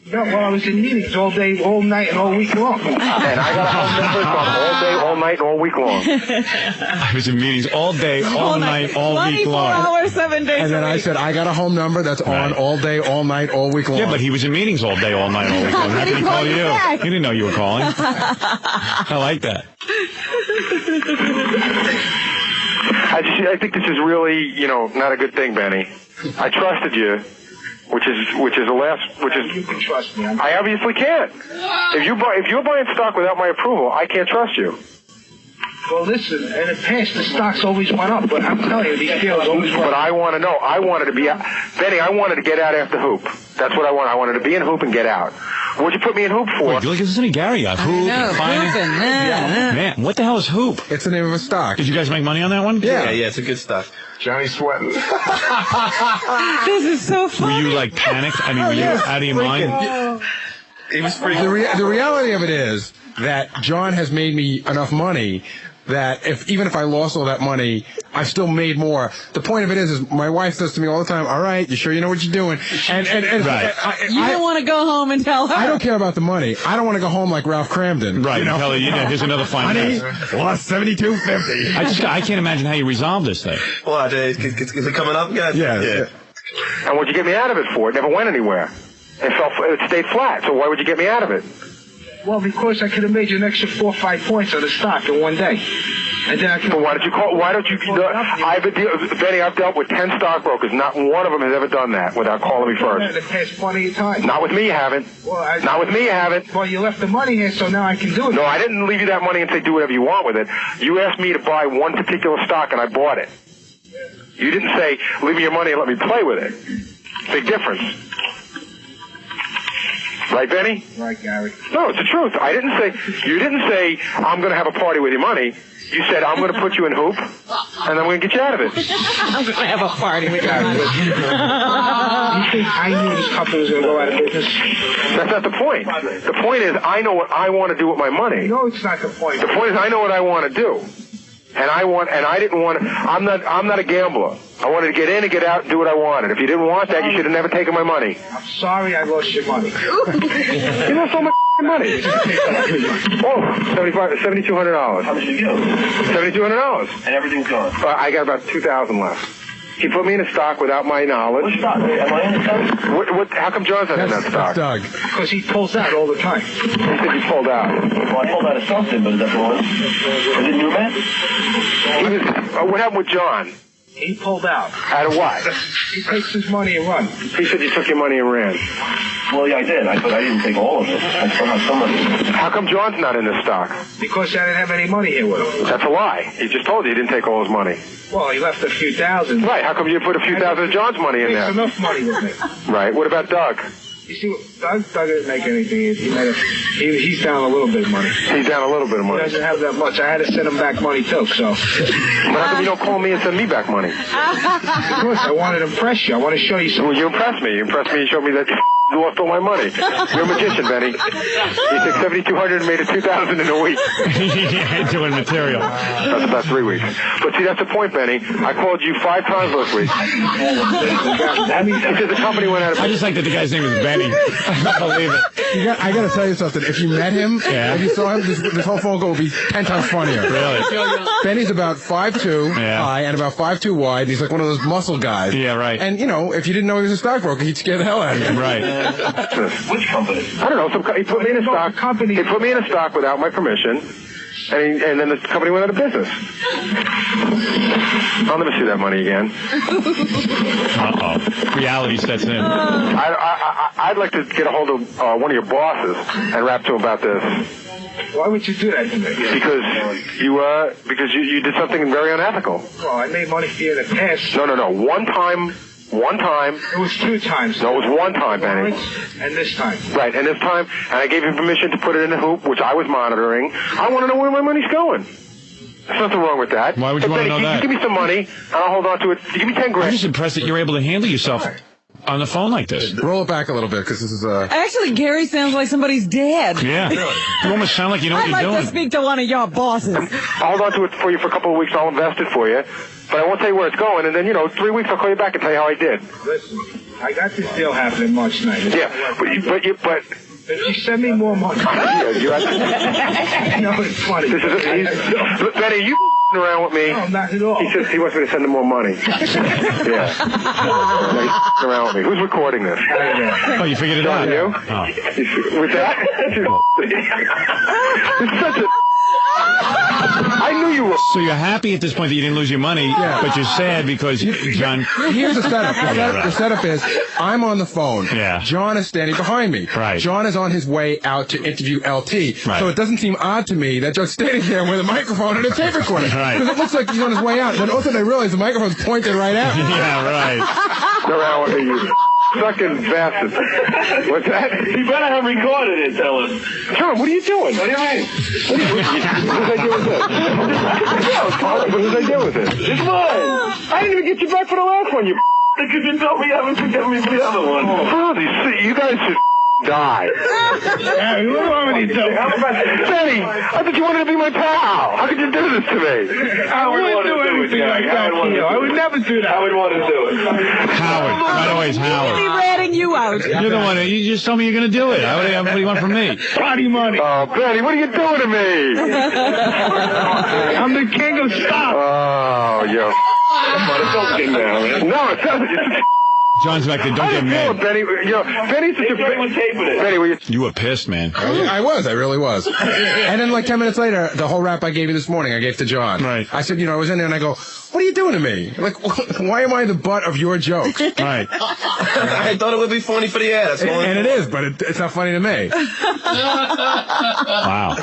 No, well, I was in meetings all day, all night, and all week long. And I got a home number all day, all night, and all week long. I was in meetings all day, all night, all week long. 24 hours, 7 days And then I said, I got a home number that's on all day, all night, all week long. Yeah, but he was in meetings all day, all night, all week long. How did he call you? He didn't know you were calling. I like that. I think this is really, not a good thing, Benny. I trusted you, which is the last. You can trust me. I obviously can't. If you're buying stock without my approval, I can't trust you. Well, listen, in the past, the stocks always went up, but I'm telling you, these deals always went up. But I want to know. I wanted to be out. Benny, I wanted to get out after Hoop. That's what I wanted. I wanted to be in Hoop and get out. What'd you put me in Hoop for? Wait, look, isn't any Gary got Hoop and finance? Man, what the hell is Hoop? It's the name of a stock. Did you guys make money on that one? Yeah, it's a good stock. Johnny's sweating. This is so funny. Were you like panicked? I mean, were you out of your mind? It was pretty. The reality of it is that John has made me enough money that even if I lost all that money, I still made more. The point of it is my wife says to me all the time, all right, you sure you know what you're doing? And right. You don't want to go home and tell her. I don't care about the money. I don't want to go home like Ralph Cramden. Right. Tell her, here's another fine. Honey, lost $72.50. I can't imagine how you resolve this thing. What? Is it coming up yet? Yeah. And what'd you get me out of it for? It never went anywhere. It stayed flat. So why would you get me out of it? Well, because I could have made you an extra 4 or 5 points on the stock in one day. And then I could. But why don't you? Benny, I've dealt with 10 stockbrokers. Not one of them has ever done that without calling me first. The past plenty of times. Not with me, you haven't. Not with me, you haven't. Well, you left the money here, so now I can do it. No, I didn't leave you that money and say do whatever you want with it. You asked me to buy one particular stock, and I bought it. You didn't say leave me your money and let me play with it. Big difference. Right, Benny? Right, Gary. No, it's the truth. You didn't say, I'm going to have a party with your money. You said, I'm going to put you in Hoop, and I'm going to get you out of it. I'm going to have a party with your money. You think I knew this company was going to go out of business? That's not the point. The point is, I know what I want to do with my money. No, it's not the point. The point is, I know what I want to do. I'm not a gambler. I wanted to get in and get out and do what I wanted. If you didn't want that, you should have never taken my money. I'm sorry I lost your money. You lost all my money. $7,200. How much did you get? $7,200. And everything's gone. I got about 2,000 left. He put me in a stock without my knowledge. What stock? Am I in the stock? How come John's not in that stock? Doug. Because he pulls out all the time. He said you pulled out. Well, I pulled out of something, but is that the one? Is it new, man? What happened with John? He pulled out. Out of what? He takes his money and runs. He said you took your money and ran. Well, yeah, I did. But I didn't take all of it. I still have some of it. How come John's not in this stock? Because I didn't have any money here with him. That's a lie. He just told you he didn't take all his money. Well, he left a few thousand. Right. How come you put a few thousand of John's money in there? He makes enough money with me. Right. What about Doug? You see, Doug didn't make anything. He's down a little bit of money. He's down a little bit of money. He doesn't have that much. I had to send him back money, too, so. But how come you don't call me and send me back money? Because I wanted to impress you. I want to show you something. Well, you impressed me. You impressed me. You showed me that you lost all my money. You're a magician, Benny. You took $7,200 and made it $2,000 in a week. Yeah, doing material. That's about 3 weeks. But see, that's the point, Benny. I called you 5 times last week. Because the company went out of business. I just like that the guy's name is Benny. I don't believe it. I gotta tell you something. If you met him, if you saw him, this whole phone call would be 10 times funnier. Really? Benny's about 5'2" high and about 5'2" wide. And he's like one of those muscle guys. Yeah, right. And, you know, if you didn't know he was a stockbroker, he'd scare the hell out of you. Right. Which company? I don't know. He put me in a stock. He put me in a stock without my permission, and then the company went out of business. I'll never see that money again. Uh-oh. Reality sets in. I'd like to get a hold of one of your bosses and rap to him about this. Why would you do that to me? Because you did something very unethical. Well, I made money for you in the past. No. One time. It was 2 times. No, it was 1 time, Benny. And this time. Right, and this time, and I gave you permission to put it in a hoop, which I was monitoring. I want to know where my money's going. There's nothing wrong with that. Why would you want to know that? You give me some money, and I'll hold on to it. You give me 10 grand. I'm just impressed that you're able to handle yourself on the phone like this. Roll it back a little bit, because this is Actually, Gary sounds like somebody's dad. Yeah. You almost sound like you know what I'd you're like doing. to speak to one of your bosses. I'll hold on to it for you for a couple of weeks. I'll invest it for you. But I won't tell you where it's going, and then, 3 weeks I'll call you back and tell you how I did. Listen, I got this deal happening March 9th. Yeah, but if you send me more money. Yeah, you have to. No, it's funny. Look, Benny, you around with me. No, not at all. He says he wants me to send him more money. Yeah. No, he's around with me. Who's recording this? Oh, you figured it out? You? Oh. With that? It's such a... I knew you were. So you're happy at this point that you didn't lose your money, but you're sad because John... Here's the setup. The setup is, I'm on the phone. Yeah. John is standing behind me. Right. John is on his way out to interview LT. Right. So it doesn't seem odd to me that John's standing there with a microphone and a tape recorder. Right. Because it looks like he's on his way out. Then all of a sudden I realize the microphone's pointed right at me. Yeah, right. Around with you. Fucking bastard. What's that? You better have recorded it, tell us. John, what are you doing? What do you mean? What was I doing with this? What was I doing with this? It's mine. I didn't even get you back for the last one, you Because you told me you haven't forgiven me for the other one. you guys should die. Hey, what do you want me to do? Benny, I thought you wanted to be my pal. How could you do this to me? I wouldn't do anything like that to you. I would never do that. I would want to do it. Howard. Right away, it's Howard. He's ratting you out. You're the one. You just told me you're going to do it. What do you want from me? Party money. Oh, Benny, what are you doing to me? I'm the king of stock. Oh, yo. Don't get mad, man. No, it doesn't. John's back there. Don't get mad. Benny, Benny's such a... Benny, were you... You were pissed, man. I was. I really was. And then like 10 minutes later, the whole rap I gave you this morning, I gave to John. Right. I said, I was in there and I go, what are you doing to me? Like, why am I the butt of your jokes? Right. I thought it would be funny for the ad. That's all. And it is, but it's not funny to me. Wow.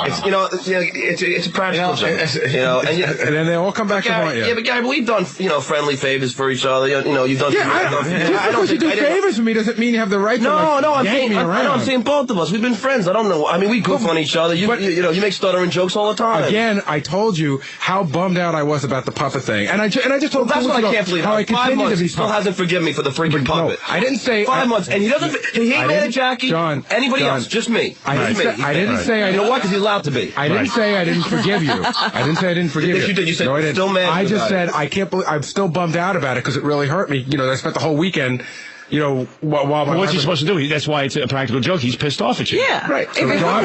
It's a practical joke. And then they all come back to haunt you. Yeah, but Gary, we've done friendly favors for each other. You've done. Just because you do favors for me doesn't mean you have the right to I'm saying both of us. We've been friends. I don't know. I mean, we goof on each other. You make stuttering jokes all the time. Again, I told you how bummed out I was about the puppet thing, and I just told. That's what I can't believe. How I 5 months, to be he still hasn't forgiven me for the freaking puppet. No, I didn't say 5 months, and he doesn't. He ain't mad at Jackie. John, anybody else? Just me. I didn't say. You know what? Because he's allowed to be. I didn't say I didn't forgive you. I didn't say I didn't forgive you. Yes, you did. You said no, I didn't. Still mad. I just said I can't believe. I'm still bummed out about it because it really hurt me. I spent the whole weekend while my what's he supposed to do? That's why it's a practical joke. He's pissed off at you. Yeah. Right. If it's not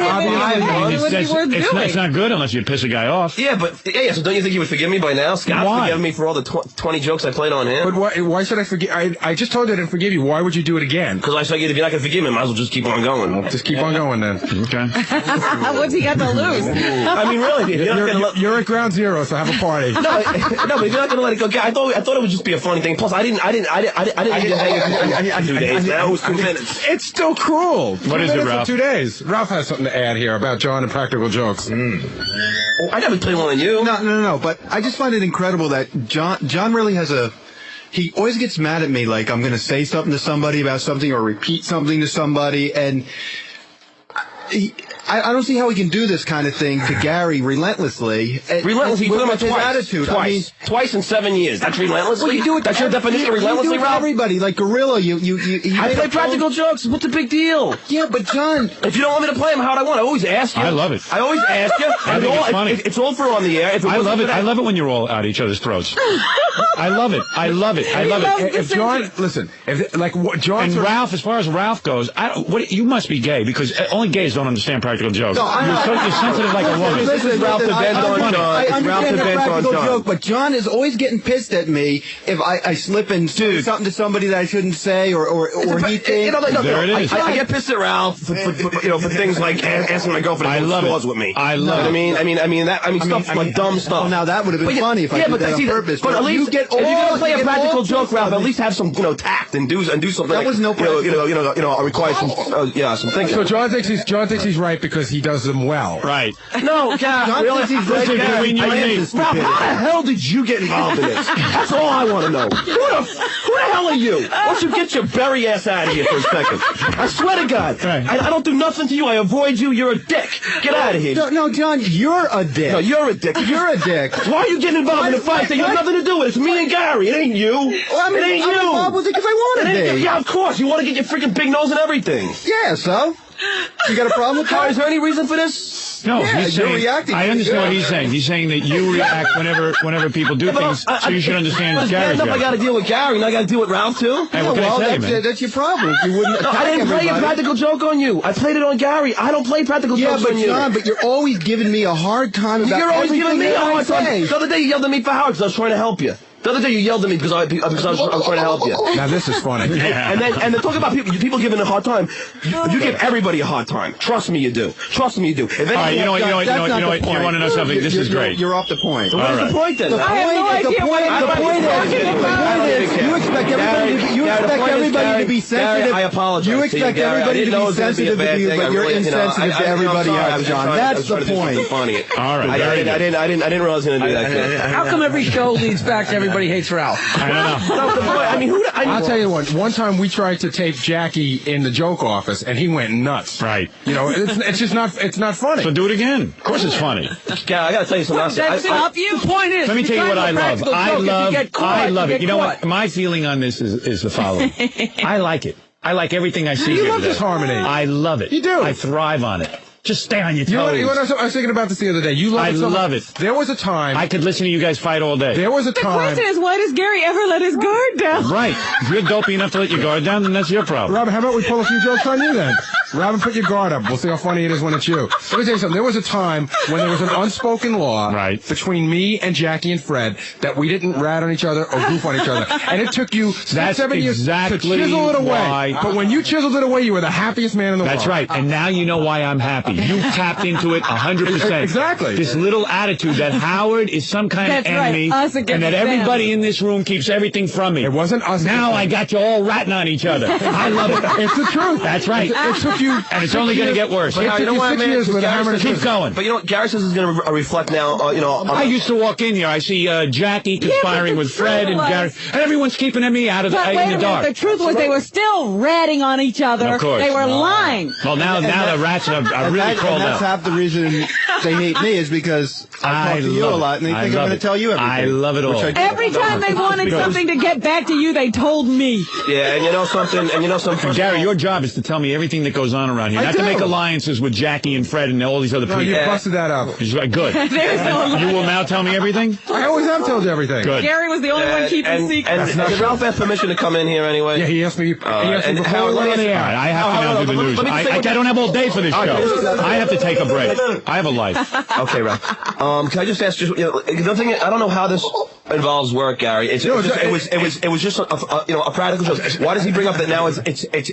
it's not good unless you piss a guy off. Yeah, but so don't you think he would forgive me by now? Scott's forgiven me for all the 20 jokes I played on him. But why should I forgive? I just told you I didn't forgive you. Why would you do it again? Because I figured if you're not going to forgive me, might as well just keep on going. Just keep on going then. Okay. What's he got to lose? I mean, really, you're at ground zero, so have a party. No, but if you're not going to let it go, I thought it would just be a funny thing. Plus, I didn't need to hang it 2 days. Now it was 2 minutes. It's still cruel. What is it, Ralph? 2 days. Ralph has something to add here about John and practical jokes. I never played more than you. No. But I just find it incredible that John really has he always gets mad at me, like I'm going to say something to somebody about something or repeat something to somebody, and I don't see how he can do this kind of thing to Gary relentlessly. Relentlessly? With With his attitude. Twice in 7 years. That's relentlessly? Well, you do it. That's your definition of relentlessly, Ralph? Everybody, like Gorilla, I play practical jokes. What's the big deal? Yeah, but John, if you don't want me to play them, how'd I want? I always ask you. I love it. I always ask you. I think it's funny. It's all for on the air. I love it. I love it when you're all at each other's throats. I love it. I love it. If John, listen, John and Ralph, as far as Ralph goes, you must be gay because only gays don't understand practical jokes. No, you're sensitive like a woman. This is Ralph the Bend on John. I understand the practical joke, but John is always getting pissed at me if I slip and say something to somebody that I shouldn't say, or he thinks. There it is. I get pissed at Ralph for things like asking my girlfriend to go to stores with me. I love it. I mean stuff like dumb stuff. Well, now that would have been funny if I did that on purpose. But at least if you're gonna play a practical joke, Ralph, at least have some tact and do something. That was no I require some thinking. So John thinks he's right because he does them well. Right. No, God, John thinks he's right. Between you and me. Ralph, how the hell did you get involved in this? That's all I want to know. Who the hell are you? Why don't you get your berry ass out of here for a second? I swear to God, I don't do nothing to you. I avoid you. You're a dick. Get out of here. No, John, you're a dick. No, you're a dick. You're a dick. Why are you getting involved in a fight that you have nothing to do with? It's me and Gary. It ain't you. Well, it ain't I'm you. involved with it because I want to be. Yeah, of course. You want to get your freaking big nose and everything. Yeah, so? You got a problem with that? Is there any reason for this? No, yeah, he's you're saying, reacting. I understand what he's saying. He's saying that you react whenever people do things, so you should understand Gary's I got to deal with Gary, and I got to deal with Ralph, too? Hey, what can I tell you, man? That's your problem. You wouldn't I didn't play a practical joke on you. I played it on Gary. I don't play practical jokes on you. Yeah, but John, you're always giving me a hard time about You're always giving me a hard time. Say. The other day you yelled at me for Howard because I was trying to help you. The other day you yelled at me because I was trying to help you. Now this is funny. And then talk about people giving a hard time. You give everybody a hard time. Trust me, you do. Trust me, you do. All right, you know what? You want to know something? This is great. You're off the point. What's the point then? The point is, you expect everybody to be sensitive. I apologize. You expect everybody to be sensitive to you, but you're insensitive to everybody else, John. That's the point. All right. I didn't realize I was going to do that. How come every show leads back to everybody hates Ralph? I don't know. I'll tell you what. One time we tried to tape Jackie in the joke office, and he went nuts. Right. It's just not. It's not funny. So do it again. Of course, it's funny. Yeah, I got to tell you something. The point is, let me tell you what I love. I love it. You know what? My feeling on this is the following. I like it. I like everything I see. You love this harmony. I love it. You do. I thrive on it. Just stay on your toes. You know what I was thinking about this the other day. You love I it so love much. it. There was a time. I could listen to you guys fight all day. There was a time. The question is, why does Gary ever let his guard down? Right. If you're dopey enough to let your guard down, then that's your problem. Robin, how about we pull a few jokes on you then? Robin, put your guard up. We'll see how funny it is when it's you. Let me tell you something. There was a time when there was an unspoken law between me and Jackie and Fred that we didn't rat on each other or goof on each other. And it took you 7 years to chisel it away. But when you chiseled it away, you were the happiest man in the world. That's right. And now you know why I'm happy. You tapped into it 100%. Exactly. This little attitude that Howard is some kind of enemy and that everybody in this room keeps everything from me. It wasn't us. Now I got you all ratting on each other. I love it. It's the truth. That's right. It took you... And it's only going to get worse. It took you 6 years with a hammer to keep going. But Gary says it's going to reflect now, I used to walk in here. I see Jackie conspiring with Fred and Gary. And everyone's keeping me out of in the dark. The truth was they were still ratting on each other. Of course. They were lying. Well, now the rats are really crawled out. That's half the reason they hate me is because I talk to you a lot and they think I'm going to tell you everything. I love it all. Every time they wanted something to get back to you, they told me. Yeah, and you know something. Gary, your job is to tell me everything that goes goes on around here. Not to make alliances with Jackie and Fred and all these other people. You busted that up. Good. You will now tell me everything? I always have told you everything. Good. Gary was the only one keeping secrets. And did Ralph have permission to come in here anyway? Yeah, he asked me. Howard, I have to now do the news. I don't have all day for this show. I have to take a break. I have a life. Okay, Ralph. Can I just ask? Just I don't know how this involves work, Gary. It was just a practical joke. Why does he bring up that now it's attached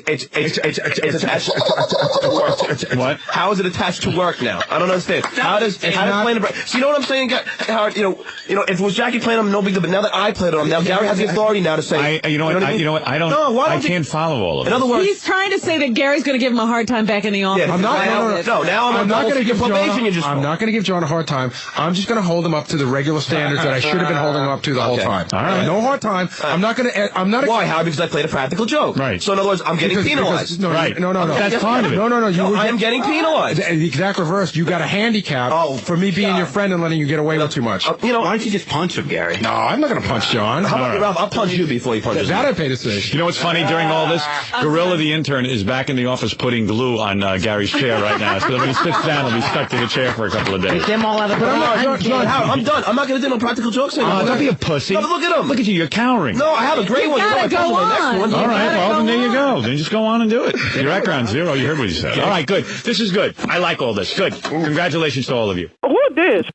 to work? What? How is it attached to work now? I don't understand. How does playing the so you know what I'm saying, Howard? You know, if it was Jackie playing him, no big deal. But now that I played him, now Gary has the authority now to say. You know what? I don't. No, I can't follow all of it. In other words, he's trying to say that Gary's going to give him a hard time back in the office. Yeah, I'm not. No. Now I'm not going to give I'm not going to give John a hard time. I'm just going to hold him up to the regular standards that I should have been holding him up to the whole time. All right. No hard time. I'm not going to. I'm not. Why, Howard? Because I played a practical joke. Right. So in other words, I'm getting penalized. No. That's part of it. No. I am getting penalized. The exact reverse. You got a handicap for me being your friend and letting you get away with too much. Why don't you just punch him, Gary? No, I'm not going to punch John. How about Ralph? I'll punch you before you punch me. That I pay to say. You know what's funny? During all this, Gorilla the intern is back in the office putting glue on Gary's chair right now. So when he sits down, he'll be stuck to the chair for a couple of days. Get them all out of the Howard, I'm done. I'm not going to do no practical jokes anymore. Don't be a pussy. No, but look at him. Look at you. You're cowering. No, I have a great one. Gotta go on. All right, well, then there you go. Then just go on and do it. You're at ground zero. You heard what he said. All right, good. This is good. I like all this. Good. Congratulations to all of you.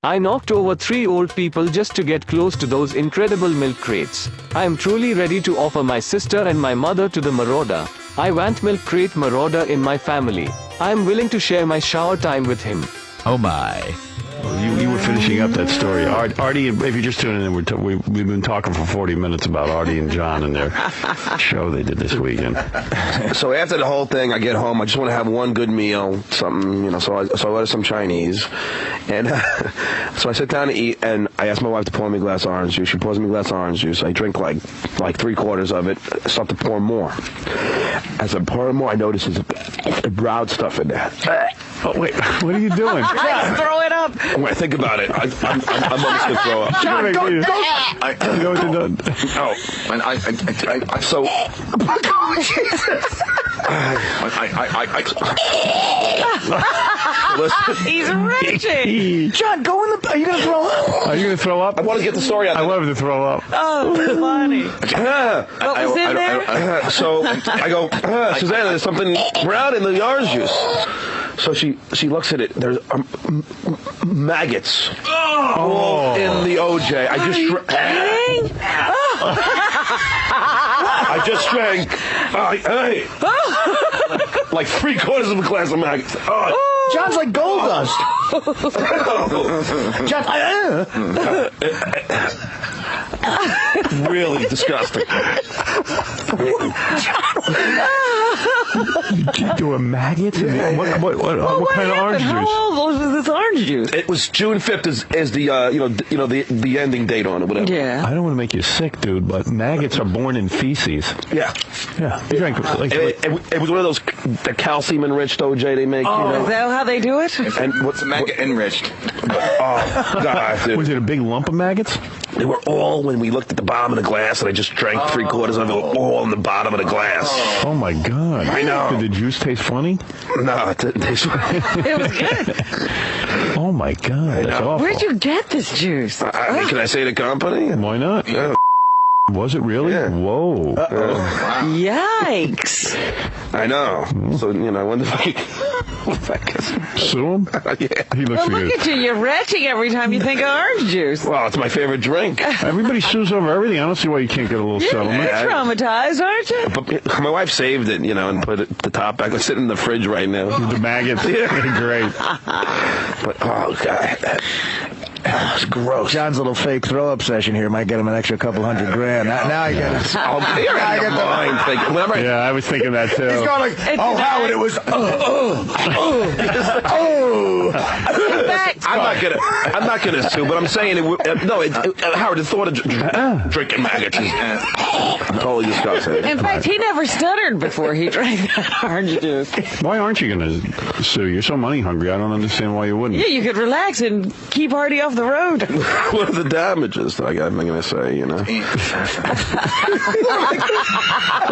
I knocked over 3 old people just to get close to those incredible milk crates. I am truly ready to offer my sister and my mother to the marauder. I want Milk Crate Marauder in my family. I am willing to share my shower time with him. Oh my. You were finishing up that story. Artie, if you're just tuning in, we've been talking for 40 minutes about Artie and John and their show they did this weekend. So after the whole thing, I get home. I just want to have one good meal, something, So I order some Chinese, and so I sit down to eat, and I ask my wife to pour me a glass of orange juice. She pours me a glass of orange juice. I drink like 3/4 of it. I start to pour more. As I'm pouring more, I notice there's brown stuff in there. Oh wait, what are you doing? Throw it up. When I think about it, I'm almost gonna throw up. John, go. You know what they're doing? Oh, and I so. Listen. He's raging. John, go in the. Are you gonna throw up? Are you gonna throw up? I want to get the story out. I love to throw up. Oh, funny. What was in there? So I go, Susanna, there's something brown in the orange juice. So she looks at it. There's maggots all in the OJ. I just drank like 3/4 of a glass of maggots. John's like gold dust. John, really disgusting. Do a maggot? What kind of orange juice? How old was this orange juice? It was June 5th is the the ending date on it, whatever. Yeah. I don't want to make you sick, dude, but maggots are born in feces. Yeah. You drank like it was one of those the calcium enriched OJ they make. Is that how they do it? And what's maggot enriched? Oh God! Dude. Was it a big lump of maggots? They were all when we looked at the bottom of the glass, and I just drank 3/4 of it, all in the bottom of the glass. Oh my God! I know. Did the juice taste funny? No, it didn't taste funny. It was good. Oh my God! That's awful. Where'd you get this juice? Can I say the company? Why not? Yeah. Was it really? Yeah. Whoa. Yikes. I know. So, I wonder if I can sue him? Yeah. He looks Look at you. You're retching every time you think of orange juice. Well, it's my favorite drink. Everybody sues over everything. I don't see why you can't get a little settlement. You're traumatized, aren't you? But my wife saved it, and put it the top back. It's sitting in the fridge right now. The maggots. Yeah. Great. But, oh, God. It's gross. John's little fake throw-up session here might get him an extra couple $100,000. Now I get it. You're out of your mind thinking. Yeah, I was thinking that too. He's going like, Howard, it was. I'm not gonna sue, but I'm saying Howard, the thought of drinking maggots is totally disgusting. In fact, he never stuttered before he drank that orange juice. Why aren't you going to sue? You're so money hungry. I don't understand why you wouldn't. Yeah, you could relax and keep Hardy off off the road. What are the damages? I'm going to say, you know. What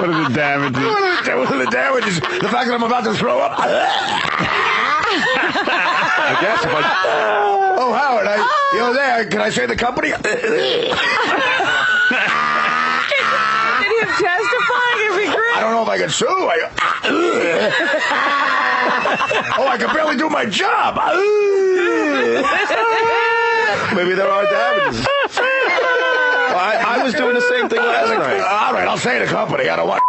are the damages? What are the damages? The fact that I'm about to throw up. I guess if I... Oh, Howard, you're there. Can I say the company? Did him testifying? It'd be great. I don't know if I can sue. I can barely do my job. Maybe there are damages. I was doing the same thing last night. All right, I'll say the company. I don't want...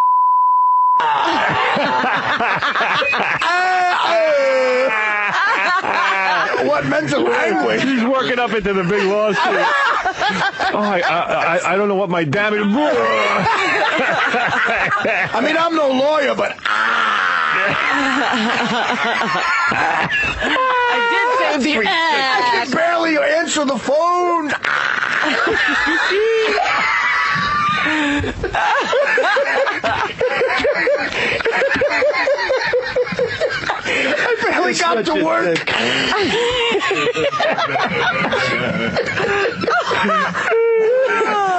What mental anguish? He's working up into the big lawsuit. I don't know what my damage... I mean, I'm no lawyer, but... I did say the I can barely answer the phone. I barely got to work.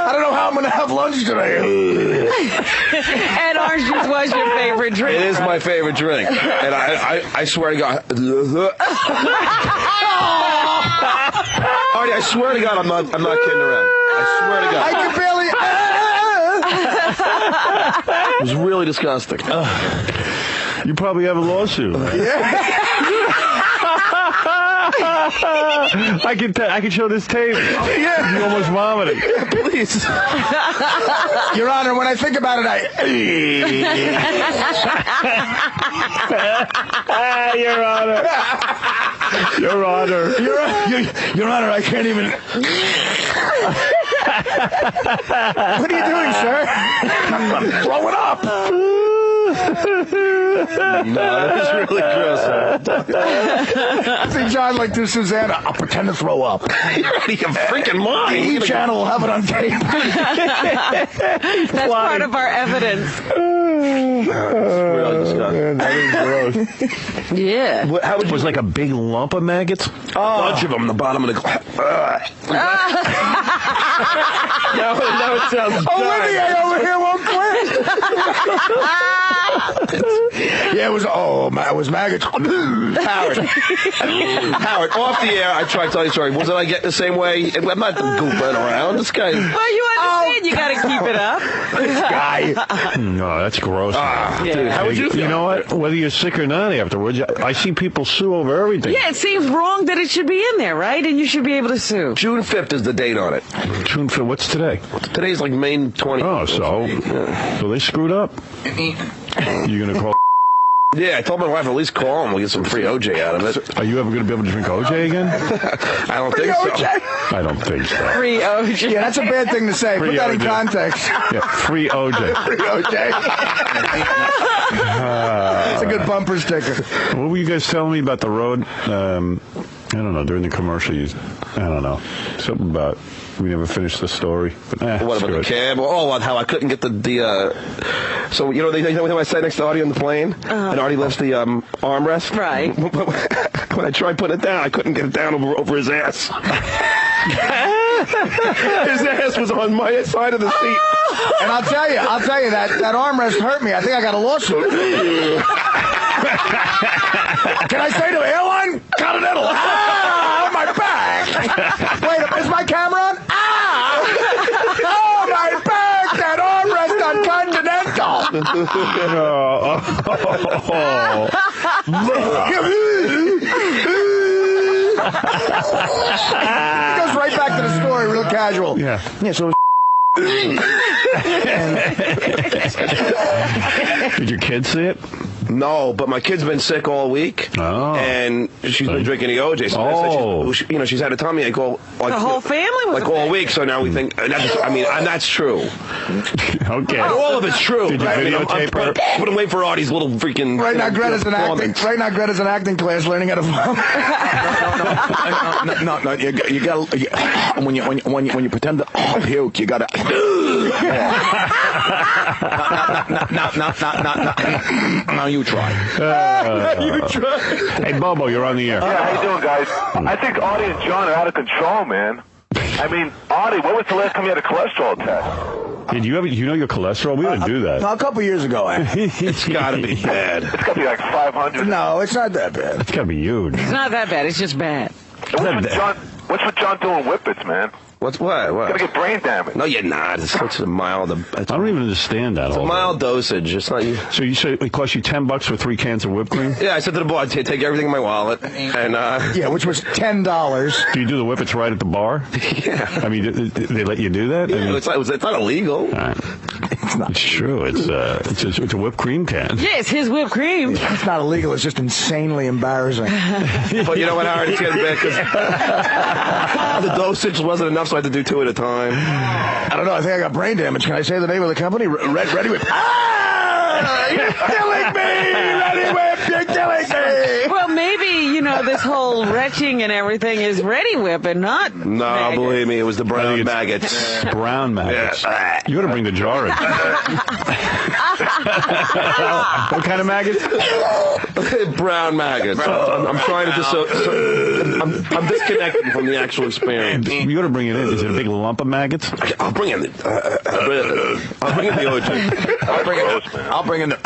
I don't know how I'm going to have lunch today. And orange juice was your favorite drink. It is my favorite drink. And I swear to God. Artie, I swear to God, I'm not kidding around. I swear to God. I can barely... It was really disgusting. You probably have a lawsuit. I can show this tape. Yeah. You almost vomited. Please. Your Honor, when I think about it, Your Honor. Your Honor. Your Honor, I can't even... What are you doing, sir? I'm throwing up. No, that was really gross. See, John, like to Susanna, I'll pretend to throw up. You're out of your freaking mind. The E! channel will have it on tape. That's part of our evidence. Really disgusting. That is gross. Yeah. How would It was like a big lump of maggots? a bunch of them in the bottom of the glass. Now it sounds Olivier over here won't quit. Yeah, it was maggots. Howard, off the air, I tried to tell you a story. Wasn't I getting the same way? I'm not goofing around. This guy... Well, you understand you got to keep it up. This guy. No, that's gross. Dude, how would you feel? You know what? Whether you're sick or not afterwards, I see people sue over everything. Yeah, it seems wrong that it should be in there, right? And you should be able to sue. June 5th is the date on it. June 5th. What's today? Today's like May 20th. Oh, so they screwed up. You're going to call... Yeah, I told my wife at least call him. We'll get some free OJ out of it. Are you ever going to be able to drink OJ again? I don't think so. I don't think so. Free OJ. Yeah, that's a bad thing to say. Free Put that in OJ. context. Yeah, free OJ. Free OJ. That's a good bumper sticker. What were you guys telling me about the road? I don't know, during the commercial, I don't know. Something about, we never finished the story. But, what about the cab? Oh, how I couldn't get the so, you know, they when I sat next to Artie on the plane, and Artie lifts the armrest? Right. When I tried putting it down, I couldn't get it down over his ass. His ass was on my side of the seat. And I'll tell you, that armrest hurt me. I think I got a lawsuit. Can I say to the airline? Continental. Ah, my back. Wait, is my camera on? Ah! Oh, my back. That armrest on Continental. It goes right back to the story, real casual. Yeah, so... Did your kids see it? No, but my kid's been sick all week, and she's been drinking the OJ. So she's had a tummy ache all the whole family was all week. So now we think, that's true. Okay. All of it's true. Did you right? videotape her? I'm waiting for Artie's little freaking. Right now, Greta's an performance. acting class, learning how to vomit. No. You got when you pretend to puke, you gotta. Now you try. You try. Hey, Bobo, you're on the air. Yeah, how you doing, guys? I think Artie and John are out of control, man. I mean, Artie, when was the last time you had a cholesterol test? Did you know your cholesterol? We didn't do that. A couple years ago, It's got to be bad. It's got to be like 500. No, it's not that bad. It's got to be huge. It's not that bad. It's just bad. What's with John doing whippets, man? What's what? Gonna get brain damage. No, you're not. It's such a mild. I don't even understand that. It's a mild dosage. It's not. So you say it cost you $10 for 3 cans of whipped cream? Yeah, I said to the boy, I'd take everything in my wallet, and yeah, which was $10. Do you do the whippets right at the bar? Yeah. I mean, they let you do that? Yeah, it's not illegal. It's not. It's true. It's a whipped cream can. Yeah, it's his whipped cream. It's not illegal. It's just insanely embarrassing. But you know what, Howard? It's getting bad because the dosage wasn't enough, so I had to do 2 at a time. I don't know. I think I got brain damage. Can I say the name of the company? Ready Whip. Ah! You're killing me! Ready Whip, you're killing me! Well, maybe, this whole retching and everything is Ready Whip and not No, maggots. believe me, it was the brown maggots. Brown maggots. Yeah. You got to bring the jar in. What kind of maggots? Brown maggots. I'm trying to I'm disconnected from the actual experience. You got to bring it in. Is it a big lump of maggots? I'll bring in the OG. I'll bring in the.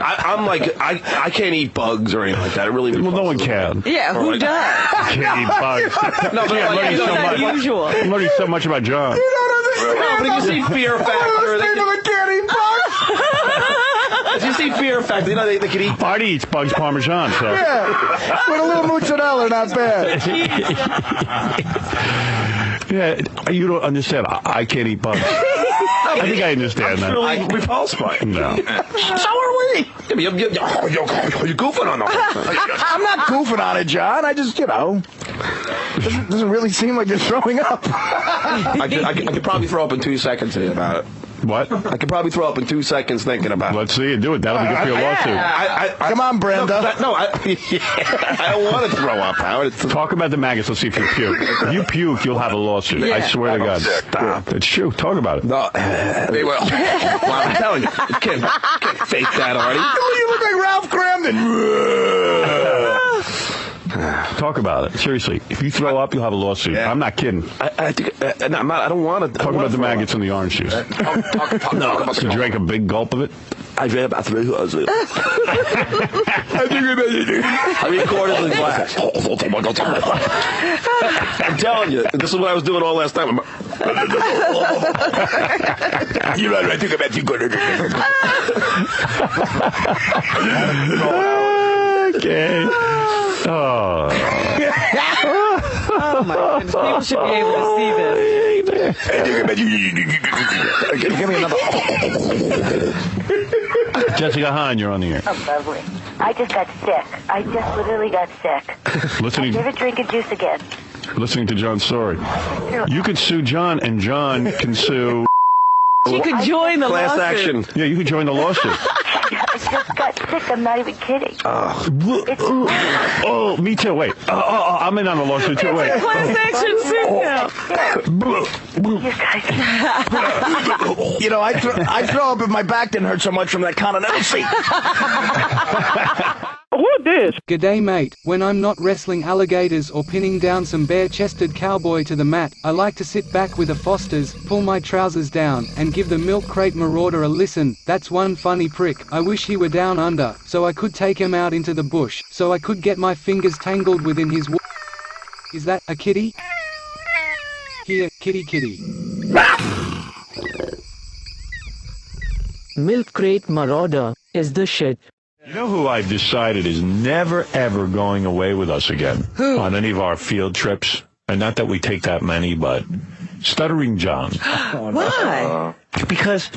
I'm like I can't eat bugs or anything like that. It really. Well, no one can. Yeah, who does? Can't eat bugs. No, but I'm learning so much. Unusual. I'm learning so much about John. No, but you see Fear Factor. People that can't eat bugs. You see Fear Factor. They can eat. Artie eats bugs parmesan. So. Yeah, with a little mozzarella, not bad. Yeah, you don't understand. I can't eat bugs. I think I understand that. Really repulsed by it. No. So are we. You're goofing on them. I'm not goofing on it, John. I just, doesn't really seem like you're throwing up. I could probably throw up in 2 seconds thinking about it. What? I could probably throw up in 2 seconds thinking about it. Let's see you do it. That'll be good for your lawsuit. Come on, Brenda. I don't want to throw up, Howard. Talk about the maggots. Let's see if you puke. If you puke, you'll have a lawsuit. Yeah. I swear to God. Stop. It's true. Talk about it. No, they will. Well, I'm telling you, you can't fake that, Artie. You look like Ralph Cramden. Talk about it. Seriously. If you throw up, you'll have a lawsuit. Yeah. I'm not kidding. I don't want to. Talk about the maggots in the orange juice. No. You drank a big gulp of it? I drank about 3 glasses. I recorded the glass. I'm telling you, this is what I was doing all last time. You're right. I think about you. Okay. Oh. Oh my goodness. People should be able to see this. Give me another. Jessica Hahn, you're on the air. Oh, lovely. I just got sick. I just literally got sick. Listening. Never drinking juice again. Listening to John's story. You could sue John, and John can sue. She could join the class lawsuit. action. Yeah, you could join the lawsuit. I just got sick. I'm not even kidding. Oh, me too. Wait. I'm in on the lawsuit too. Wait. Class action suit now. You guys. I throw up if my back didn't hurt so much from that continental seat. Who this? G'day mate, when I'm not wrestling alligators or pinning down some bare-chested cowboy to the mat, I like to sit back with a Foster's, pull my trousers down, and give the milk crate marauder a listen. That's one funny prick. I wish he were down under, so I could take him out into the bush, so I could get my fingers tangled within his Is that a kitty? Here, kitty kitty. Milk crate marauder is the shit. You know who I've decided is never, ever going away with us again? Who? On any of our field trips. And not that we take that many, but Stuttering John. Why? Because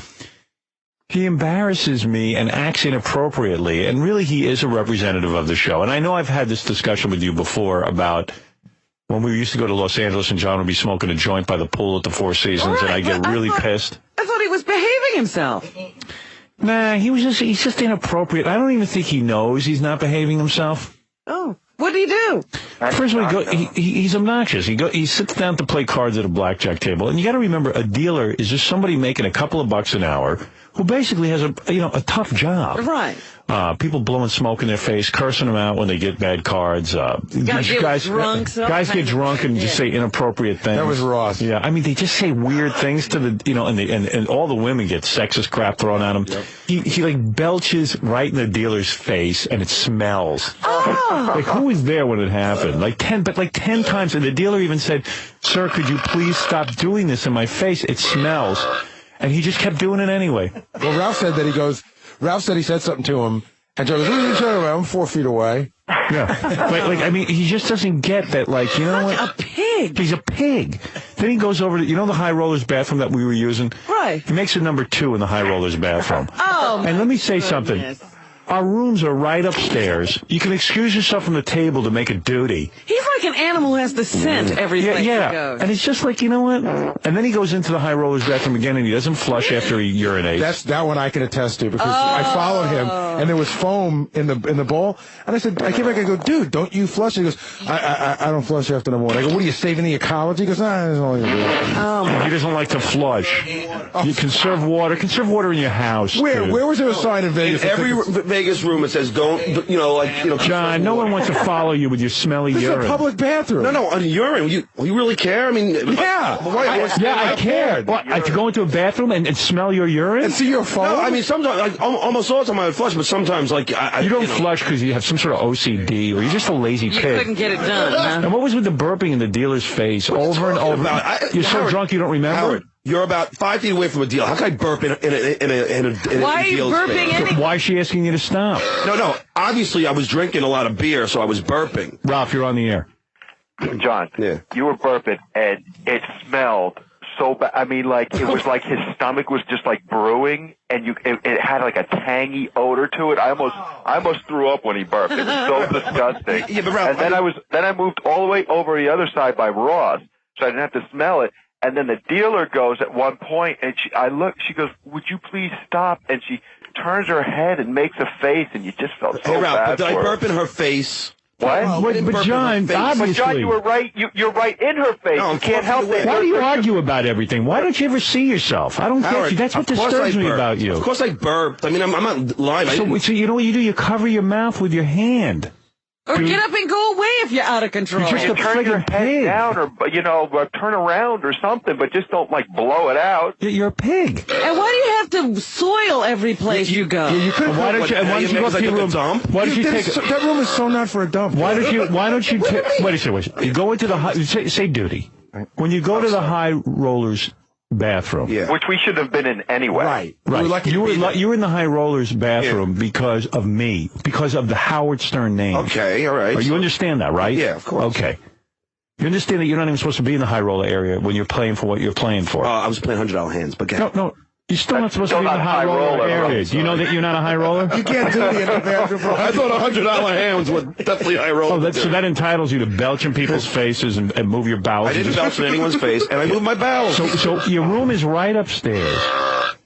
he embarrasses me and acts inappropriately, and really he is a representative of the show. And I know I've had this discussion with you before about when we used to go to Los Angeles and John would be smoking a joint by the pool at the Four Seasons, and I'd get really pissed. I thought he was behaving himself. Nah, he's just inappropriate. I don't even think he knows he's not behaving himself. Oh, what did he do? First of all, he's obnoxious. He sits down to play cards at a blackjack table, and you got to remember, a dealer is just somebody making a couple of bucks an hour who basically has a tough job. Right. People blowing smoke in their face, cursing them out when they get bad cards. Guys get drunk and just say inappropriate things. That was Ross. Yeah, I mean, they just say weird things to the, and all the women get sexist crap thrown at him. Yep. He like belches right in the dealer's face, and it smells. Oh. Like, who was there when it happened? Like 10 times, and the dealer even said, "Sir, could you please stop doing this in my face? It smells." And he just kept doing it anyway. Well, Ralph said that Ralph said he said something to him, and Joe goes, "What are you talking about? I'm 4 feet away." Yeah. I mean, he just doesn't get that, like, you know what? A pig. He's a pig. Then he goes over to, the High Rollers bathroom that we were using? Right. He makes it number 2 in the High Rollers bathroom. Oh, and let me say something. Our rooms are right upstairs. You can excuse yourself from the table to make a duty. He's like an animal who has to scent every place he goes. And it's just like, you know what? And then he goes into the High Rollers bathroom again, and he doesn't flush after he urinates. That one I can attest to, because I followed him, and there was foam in the bowl, and I said, I came back and I go, "Dude, don't you flush?" He goes, I don't flush after the morning. I go, "What are you, saving the ecology?" He goes, "Nah, that's all you do." He doesn't like to flush. You conserve water. Conserve water in your house. Where was there a sign in Vegas? In every Vegas room, it says, "Don't," John, no one wants to follow you with your smelly urine. It's a public bathroom. No, on urine. You really care? I mean, yeah. I cared. What, to go into a bathroom and smell your urine? And see your phone? No, I mean, sometimes, like, almost all the time I would flush, but sometimes, like, you don't flush because you have some sort of OCD, or you're just a lazy pig. You couldn't get it done, huh? And what was with the burping in the dealer's face over and over? You're so drunk you don't remember? Howard, you're about 5 feet away from a deal. How can I burp in a Why are you burping in? Why is she asking you to stop? No. Obviously, I was drinking a lot of beer, so I was burping. Ralph, you're on the air. John, you were burping, and it smelled so bad. I mean, like, it was like his stomach was just like brewing, and it had like a tangy odor to it. I almost threw up when he burped. It was so disgusting. Yeah, but Ralph, and then I moved all the way over the other side by Ross, so I didn't have to smell it. And then the dealer goes at one point, and she goes, "Would you please stop?" And she turns her head and makes a face, and you just felt so Ralph, bad but did I for her. burp in her face? What? But John, obviously. But John, you were right. You're right in her face. No, you can't help it. Why do you argue about everything? Why don't you ever see yourself? I don't get you. That's what disturbs me about you. Of course I burped. I mean, I'm not lying. So you know what you do? You cover your mouth with your hand. Or get up and go away if you're out of control. You're just a turn your head down, or turn around or something, but just don't like blow it out. You're a pig. And why do you have to soil every place you go? You couldn't. Why don't you go to your room? Why don't you take that room is so not for a dump. Why don't you wait a second? You go into the say duty. When you go to the High Rollers bathroom, which we should have been in anyway. Right. You were in the High Rollers bathroom because of me, because of the Howard Stern name. Okay, all right. You understand that, right? Yeah, of course. Okay. You understand that you're not even supposed to be in the High Roller area when you're playing for what you're playing for. I was playing $100 hands, but no. You're still not supposed to be in the high roller area. Do you know that you're not a high roller? You can't do the bathroom. I thought $100 hands were definitely high roller. So that entitles you to belch in people's faces and move your bowels. I didn't belch in anyone's face, and I moved my bowels. So your room is right upstairs.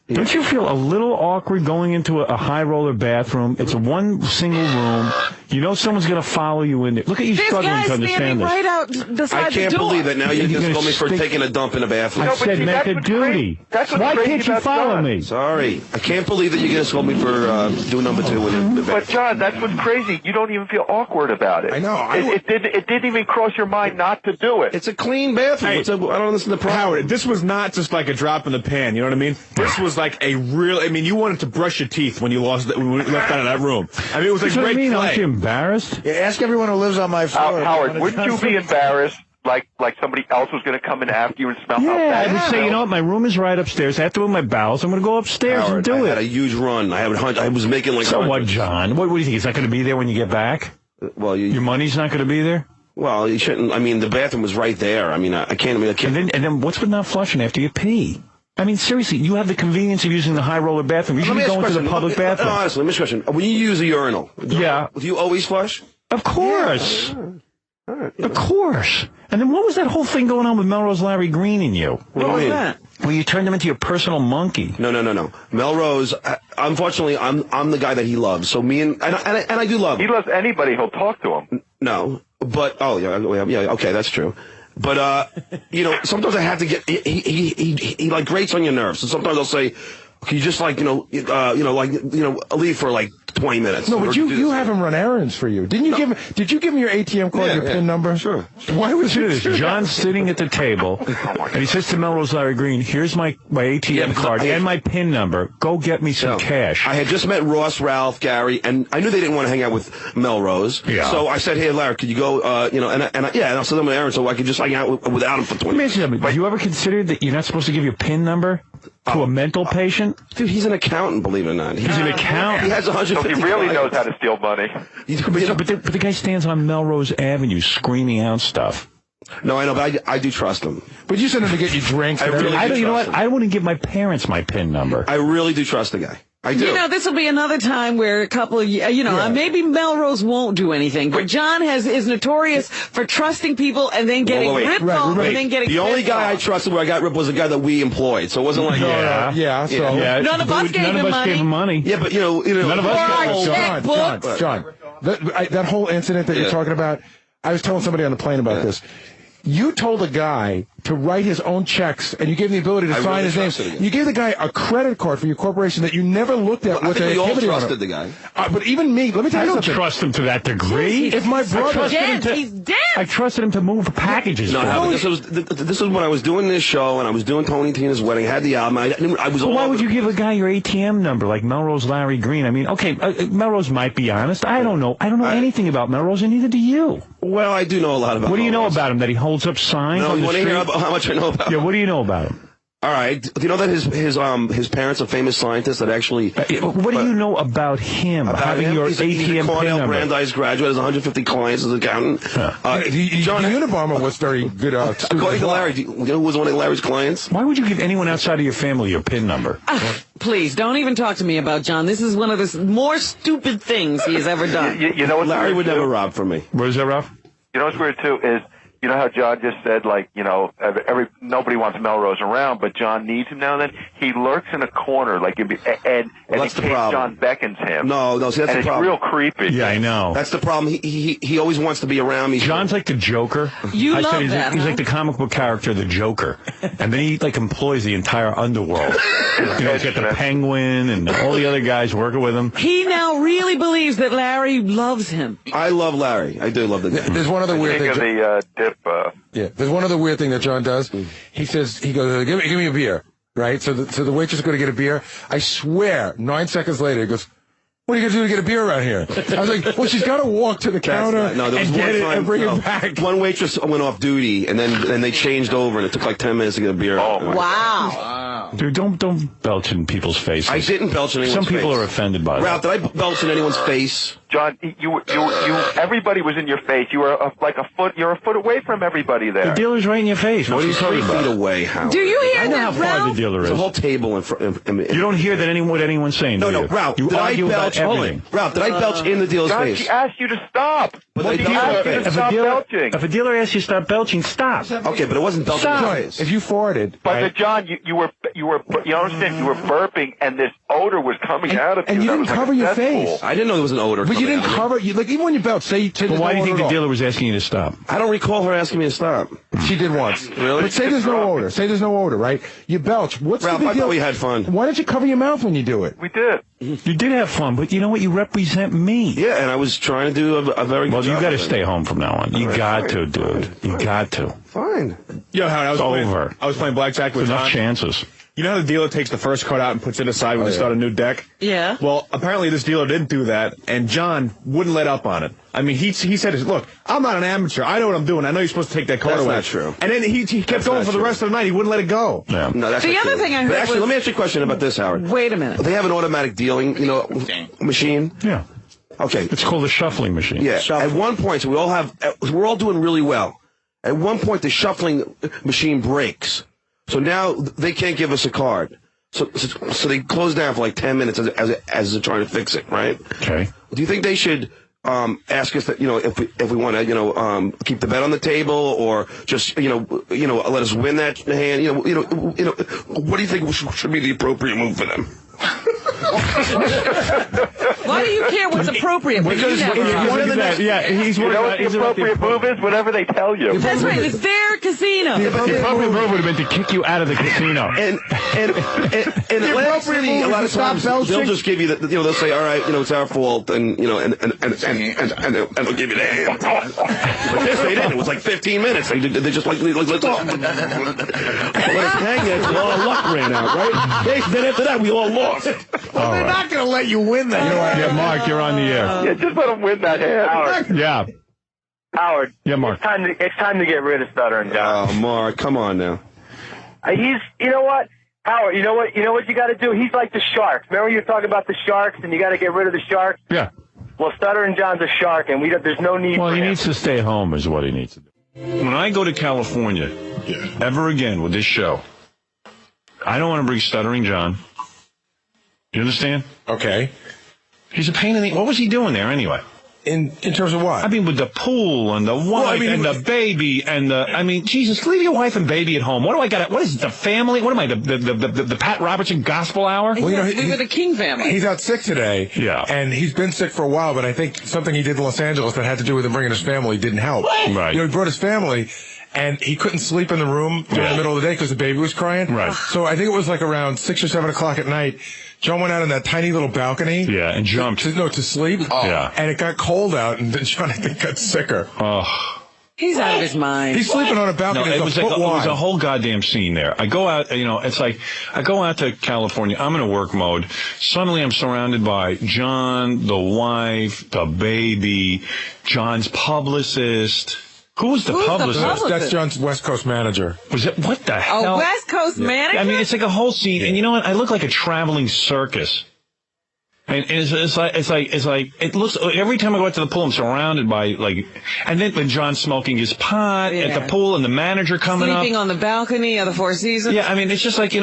Don't you feel a little awkward going into a high roller bathroom? It's one single room. You know someone's going to follow you in there. Look at you struggling to understand this. Right out beside I can't the door. believe that now you just told me for taking a dump in a bathroom. I said make a duty. Why can't you follow me? Sorry. I can't believe that you're going to scold me for doing number 2 in the bathroom. But John, that's what's crazy. You don't even feel awkward about it. I know. It didn't even cross your mind not to do it. It's a clean bathroom. I don't understand the problem. Howard, this was not just like a drop in the pan. You know what I mean? This was like a real. I mean, you wanted to brush your teeth when you left out of that room. I mean, it was a great play. Aren't you embarrassed? Yeah, ask everyone who lives on my floor. Howard, wouldn't you be embarrassed like somebody else was going to come in after you and smell how bad? I would say, you know what, my room is right upstairs. I have to move my bowels. I'm going to go upstairs Howard, and do it. I had a huge run. I was making like. So what, John? What do you think? It's not going to be there when you get back? Well, your money's not going to be there? Well, you shouldn't. I mean, the bathroom was right there. I mean, I can't. And then what's with not flushing after you pee? I mean, seriously, you have the convenience of using the high roller bathroom. You should be going to the public bathroom. No, honestly, let me ask you a question. When you use a urinal, do you always flush? Of course. Of course. And then what was that whole thing going on with Melrose, Larry Green, and you? What was that? Well, you turned him into your personal monkey. No. Melrose, unfortunately, I'm the guy that he loves. So me and I do love him. He loves anybody. He'll talk to him. No, but yeah, okay, that's true. But sometimes I have to get he like grates on your nerves. So sometimes I'll say, can you just leave for like 20 minutes? No, but you have him run errands for you. Did you give him your ATM card, your PIN number? Sure. Why would you do this? John's sitting at the table, and he says to Melrose Larry Green, here's my ATM card and my PIN number. Go get me some cash. I had just met Ross, Ralph, Gary, and I knew they didn't want to hang out with Melrose. Yeah. So I said, hey, Larry, could you go, and I'll send them an errand so I could just hang out without him for 20 minutes. Have you ever considered that you're not supposed to give your PIN number to a mental patient? Dude, he's an accountant, believe it or not. He's an accountant. He has 150 So he really knows how to steal money. But the guy stands on Melrose Avenue screaming out stuff. No, I know, but I do trust him. But you sent him to get you drinks. I don't want to give my parents my PIN number. I really do trust the guy. I do. This will be another time where a couple of, maybe Melrose won't do anything, but John is notorious for trusting people and then getting ripped off and then getting The only guy I trusted where I got ripped was the guy that we employed, so it wasn't like... None of us gave him money. Yeah, but, none of us John, that whole incident that you're talking about, I was telling somebody on the plane about this. You told a guy to write his own checks, and you gave him the ability to sign his name. You gave the guy a credit card for your corporation that you never looked at with an activity on it. I think we all trusted the guy. But even me, let me tell you something. I don't trust him to that degree. If my brother... He's dead. I trusted him to move packages. No, this was when I was doing this show, and I was doing Tony and Tina's wedding, I had the album. Why would you give a guy your ATM number like Melrose Larry Green? I mean, okay, Melrose might be honest. I don't know. I don't know anything about Melrose, and neither do you. Well, I do know a lot about What do you know Melrose. about him? That he holds up signs on you the want to street? hear about how much I know about him? Yeah, what do you know about him? All right. Do you know that his parents are famous scientists that actually... What do you know about him? Having your he's ATM a Cornell PIN number? Brandeis graduate, has 150 clients as an accountant. John Unabomber was very good. According to Larry, do you know who was one of Larry's clients? Why would you give anyone outside of your family your PIN number? Please, don't even talk to me about John. This is one of the more stupid things he has ever done. You know what Larry would never rob from me. What is that, Ralph? You know what's weird, too, is... You know how John just said, nobody wants Melrose around, but John needs him now and then? He lurks in a corner, and that's the problem. John beckons him. No, see, that's the problem. It's real creepy. Yeah, I know. That's the problem. He always wants to be around me. John's like the Joker. You love he's that, He's like the comic book character, the Joker. And then he, employs the entire underworld. He's got the Penguin and all the other guys working with him. He now really believes that Larry loves him. I love Larry. I do love the guy. There's one other weird thing. There's one other weird thing that John does. He goes, give me a beer, right? So the waitress is going to get a beer. I swear, 9 seconds later, he goes, what are you going to do to get a beer around here? I was like, well, she's got to walk to the counter and get it and bring it back. One waitress went off duty, and then they changed over, and it took like 10 minutes to get a beer. Oh, wow. Dude, don't belch in people's faces. I didn't belch in anyone's face. Some people are offended by that. Ralph, did I belch in anyone's face? John, everybody was in your face. You were you're a foot away from everybody there. The dealer's right in your face. What are you talking about? 3 feet away, Howard. Do you hear I know that, how far Ralph? the dealer is. There's a whole table in front. You don't hear what anyone's saying, No, do you? Ralph, You did I argue about belch? everything. Ralph, did I belch in the dealer's John, face? she asked you to stop. But I She asked you to belched. stop belching. If a dealer asks you to stop belching, stop. Okay, but it wasn't belching in the face. If you farted, But John, you understand? You were burping, and this odor was coming out of you. and you didn't cover your face. I didn't know there was an odor. But you didn't cover, even when you belch, say But why do you think the dealer was asking you to stop? I don't recall her asking me to stop. She did once. Really? But say there's no odor. Say there's no odor, right? You belch. What's Ralph, the big I deal? thought we had fun. Why don't you cover your mouth when you do it? We did. You did have fun, but you know what? You represent me. Yeah, and I was trying to do a very good Well, job. you got to of it. stay home from now on. You got to, dude. You got to. Fine. Yo, Howard, I was playing blackjack with Enough John. chances. You know how the dealer takes the first card out and puts it aside when they start a new deck? Yeah. Well, apparently this dealer didn't do that, and John wouldn't let up on it. I mean, he said, look, I'm not an amateur. I know what I'm doing. I know you're supposed to take that card That's away. not true. And then he kept going for the rest of the night. He wouldn't let it go. Yeah. No, that's The not other true. thing I heard But actually, was- let me ask you a question about this, Howard. Wait a minute. They have an automatic dealing, machine. Yeah. Okay. It's called a shuffling machine. Yeah. At one point, so we're all doing really well. At one point, the shuffling machine breaks. So now they can't give us a card. So they close down for like 10 minutes as they're trying to fix it, right? Okay. Do you think they should ask us that, if we want to, keep the bet on the table, or just, let us win that hand. What do you think should be the appropriate move for them? Why do you care what's appropriate? Because he's you know what the appropriate move is? Whatever they tell you. That's right. It's their casino. The appropriate move would have been to kick you out of the casino. And lastly, a lot of times they'll just give you they'll say, all right, it's our fault, and they'll give you the hand. But this they didn't. It was like 15 minutes. They just like let us hang there until all our luck ran out, right? Then after that, we all lost. Well, they're not going to let you win that. Yeah, Mark, you're on the air. Yeah, just let them win that hand. Howard. Yeah. Howard. Yeah, Mark. It's time to get rid of Stuttering John. Oh, Mark, come on now. You know what? Howard, you know what you got to do? He's like the sharks. Remember you were talking about the sharks, and you got to get rid of the sharks? Yeah. Well, Stuttering John's a shark, and there's no need Well, for he him. needs to stay home is what he needs to do. When I go to California, ever again with this show, I don't want to bring Stuttering John. You understand? Okay. He's a pain in the... What was he doing there anyway? In terms of what? I mean, with the pool and the wife and the baby and the... I mean, Jesus, leave your wife and baby at home. What do I got? What is it, the family? What am I, the Pat Robertson Gospel Hour? Well, we were the King family. He's out sick today. Yeah. And he's been sick for a while, but I think something he did in Los Angeles that had to do with him bringing his family didn't help. Right. He brought his family, and he couldn't sleep in the room during the middle of the day because the baby was crying. Right. So I think it was like around 6 or 7 o'clock at night. John went out on that tiny little balcony. Yeah, and jumped. To sleep. Oh. Yeah. And it got cold out, and then John, I think, got sicker. Oh. He's out of his mind. He's sleeping on a balcony it that's was a foot it wide. was a whole goddamn scene there. I go out, it's like I go out to California. I'm in a work mode. Suddenly I'm surrounded by John, the wife, the baby, John's publicist. Who's the publicist? That's John's West Coast manager. Was it? What the hell? A West Coast manager? I mean, it's like a whole scene, and you know what? I look like a traveling circus. And it's like it looks every time I go out to the pool, I'm surrounded by and then when John's smoking his pot at the pool, and the manager coming sleeping up on the balcony of the Four Seasons. Yeah, I mean, it's just like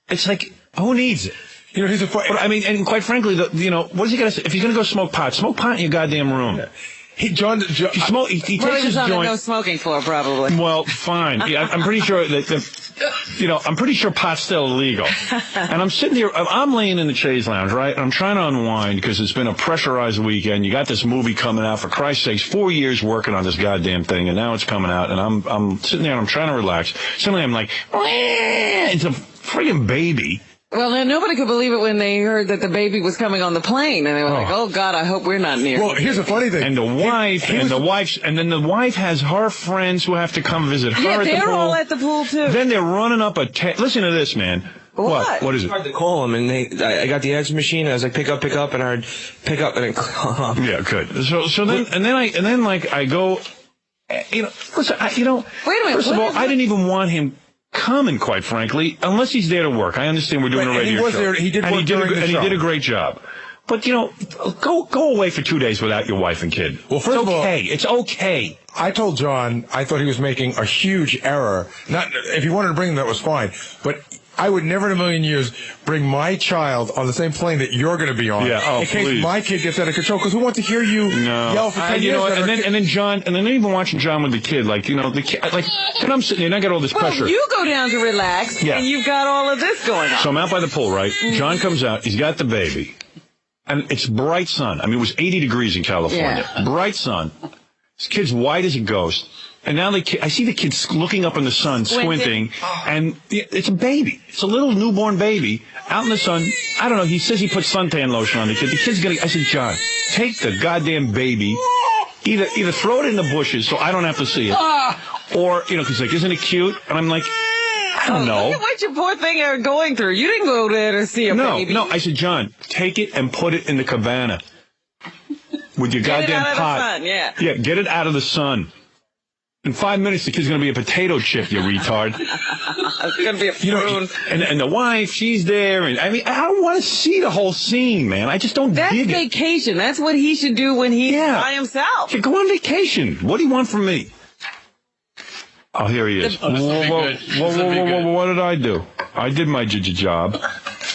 it's like who needs it? He's a. But, I mean, and quite frankly, what is he gonna say? If he's gonna go smoke pot in your goddamn room. Yeah. He takes his joint. No smoking floor, probably. Well, fine. Yeah, I'm pretty sure that I'm pretty sure pot's still illegal. And I'm sitting here. I'm laying in the Chase Lounge, right? And I'm trying to unwind because it's been a pressurized weekend. You got this movie coming out, for Christ's sakes. 4 years working on this goddamn thing, and now it's coming out. And I'm sitting there and I'm trying to relax. Suddenly I'm like, it's a friggin' baby. Well, then nobody could believe it when they heard that the baby was coming on the plane, and they were like, "Oh God, I hope we're not near." Well, here's the funny thing. And the wife, and then the wife has her friends who have to come visit her at the pool. Yeah, they're all at the pool too. Then they're running up listen to this, man. What? What is it? I tried to call them, and I got the answer machine. I was like, pick up, and I heard pick up, and then hung up. Yeah, good. So then I go, listen, wait a minute. First of all, I didn't even want him coming, quite frankly, unless he's there to work. I understand we're doing a radio show. He did work during the show. He did a great job. But, go away for 2 days without your wife and kid. Well, first of all, it's okay. I told John I thought he was making a huge error. Not if he wanted to bring him, that was fine. But I would never in a million years bring my child on the same plane that you're going to be on. Yeah, in case my kid gets out of control. Because who wants to hear you yell for 10 years? And then John, and then even watching John with the kid, the kid, and I'm sitting there and I got all this pressure. Well, you go down to relax, and you've got all of this going on. So I'm out by the pool, right? John comes out, he's got the baby, and it's bright sun. I mean, it was 80 degrees in California. Yeah. Bright sun. This kid's white as a ghost. And now I see the kids looking up in the sun, squinting, and it's a baby. It's a little newborn baby out in the sun. I don't know. He says he put suntan lotion on the kid. The kid's gonna. I said, John, take the goddamn baby. Either throw it in the bushes so I don't have to see it, or he's like, isn't it cute? And I'm like, I don't know. Look at what your poor thing are going through. You didn't go there to see a baby. No. I said, John, take it and put it in the cabana with your goddamn pot. Yeah, get it out of the sun. In 5 minutes, the kid's going to be a potato chip, you retard. It's going to be a prune. And the wife, she's there. And I mean, I don't want to see the whole scene, man. I just don't dig it. That's vacation. That's what he should do when he's by himself. Go on vacation. What do you want from me? Oh, here he is. Whoa, what did I do? I did my job.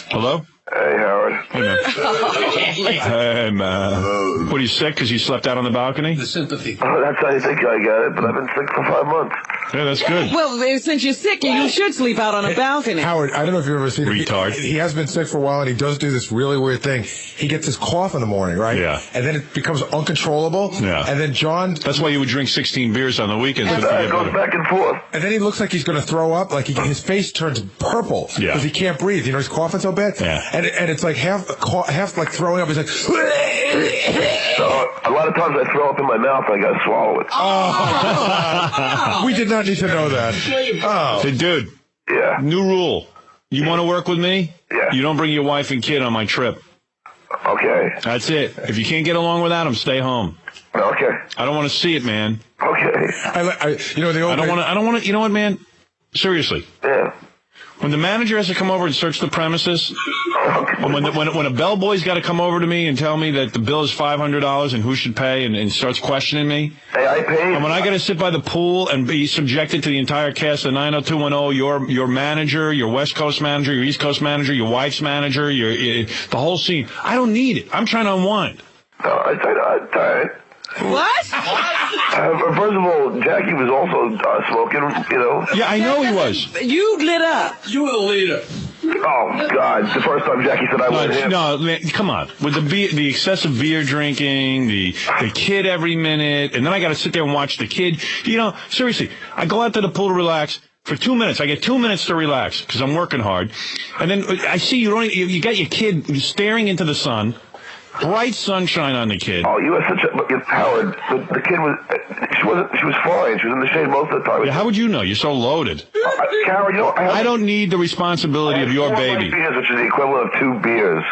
Hello? Hey, Howard. Hey, man. Hey, man. What, are you sick because you slept out on the balcony? The sympathy. Oh, that's how you think I got it, but I've been sick for 5 months. Yeah, that's good. Well, since you're sick, you should sleep out on a balcony. Howard, I don't know if you've ever seen it. Retard. He has been sick for a while, and he does do this really weird thing. He gets his cough in the morning, right? Yeah. And then it becomes uncontrollable. Yeah. And then John... That's why you would drink 16 beers on the weekends. It goes back and forth. And then he looks like he's going to throw up. Like his face turns purple because he can't breathe. You know, he's coughing so bad. Yeah. And it's like half like throwing up. He's like... So, a lot of times I throw up in my mouth and I got to swallow it. Oh. We did not need to know that. Oh. Hey, dude. Yeah. New rule. You want to work with me? Yeah. You don't bring your wife and kid on my trip. Okay. That's it. If you can't get along without them, stay home. Okay. I don't want to see it, man. Okay. You know, the old I don't want to. You know what, man? Seriously. Yeah. When the manager has to come over and search the premises, when a bellboy's got to come over to me and tell me that the bill is $500 and who should pay and starts questioning me, hey, I paid. And when I got to sit by the pool and be subjected to the entire cast of 90210, your manager, your West Coast manager, your East Coast manager, your wife's manager, the whole scene, I don't need it. I'm trying to unwind. All right. What? First of all, Jackie was also smoking, you know. Yeah, I know he was. You lit up. You were the leader. Oh, God. The first time Jackie said I was him. No, man, come on. With the excessive beer drinking, the kid every minute, and then I got to sit there and watch the kid. You know, seriously, I go out to the pool to relax. For 2 minutes, I get 2 minutes to relax because I'm working hard. And then I see you got your kid staring into the sun. Bright sunshine on the kid. Oh, you are such a Howard. The kid was she was fine. She was in the shade most of the time. Yeah, how would you know? You're so loaded. Carol, you know, I don't need the responsibility of your baby. 4 beers, which is the equivalent of 2 beers.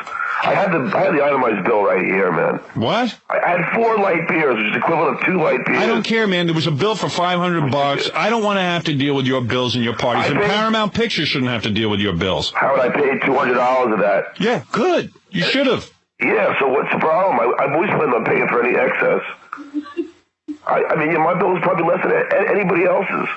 I had the itemized bill right here, man. What? I had 4 light beers, which is equivalent of 2 light beers. I don't care, man. There was a bill for $500. I don't want to have to deal with your bills and your parties. And Paramount Pictures shouldn't have to deal with your bills. Howard, I paid $200 of that. Yeah, good. You should have. Yeah, so what's the problem? I've always planned on paying for any excess. I mean, my bill is probably less than anybody else's.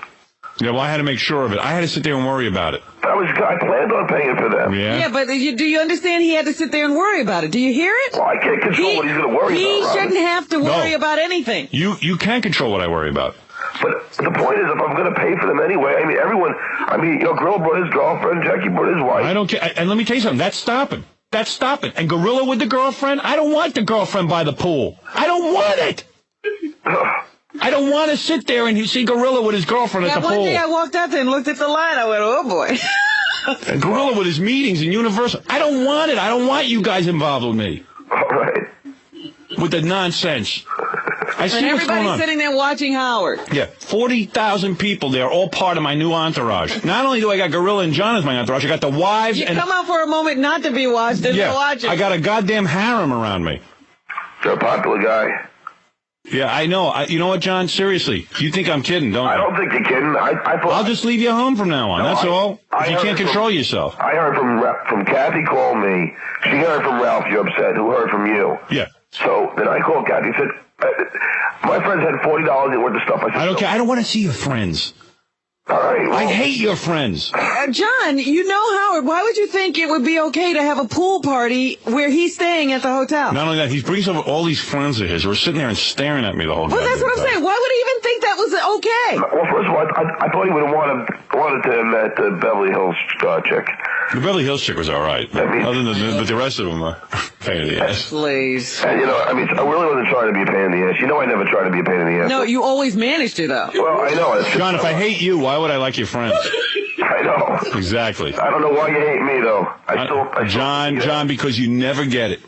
Yeah, well, I had to make sure of it. I had to sit there and worry about it. I planned on paying for them. Yeah, but do you understand he had to sit there and worry about it? Do you hear it? Well, I can't control what he's going to worry about. He shouldn't have to worry about anything. You can control what I worry about. But the point is, if I'm going to pay for them anyway, I mean, Gorilla brought his girlfriend, Jackie brought his wife. I don't care. And let me tell you something. That's stopping. And Gorilla with the girlfriend? I don't want the girlfriend by the pool. I don't want it. I don't want to sit there and you see Gorilla with his girlfriend at the pool. One day I walked out there and looked at the line. I went, oh, boy. And Gorilla with his meetings in Universal. I don't want it. I don't want you guys involved with me. All right. With the nonsense. I see what's going on. Everybody's sitting there watching Howard. Yeah, 40,000 people there, all part of my new entourage. Not only do I got Gorilla and John as my entourage, I got the wives. You come out for a moment not to be watched and they're watching. I got a goddamn harem around me. You're a popular guy. Yeah, I know. You know what, John? Seriously, you think I'm kidding, don't you? I don't think you're kidding. I'll just leave you home from now on. No, that's all. You can't control yourself. I heard from Kathy called me. She heard from Ralph, you upset, who heard from you. Yeah. So then I called Kathy and said, my friends had $40 worth of stuff. I said, I don't care. I don't want to see your friends. All right. Well, I hate your friends. John, you know Howard. Why would you think it would be okay to have a pool party where he's staying at the hotel? Not only that, he brings over all these friends of his who are sitting there and staring at me the whole time. Well, that's what I'm saying. Why would he even think that was okay? Well, first of all, I thought he would have wanted to have met the Beverly Hills chick. The Beverly Hills chick was all right. But the rest of them are pain in the ass. Please. And, I really wasn't trying to be a pain in the ass. I never try to be a pain in the ass. No, you always managed to, though. Well, I know. John, if I hate you, why would I like your friends? I know. Exactly. I don't know why you hate me, though. John, because you never get it.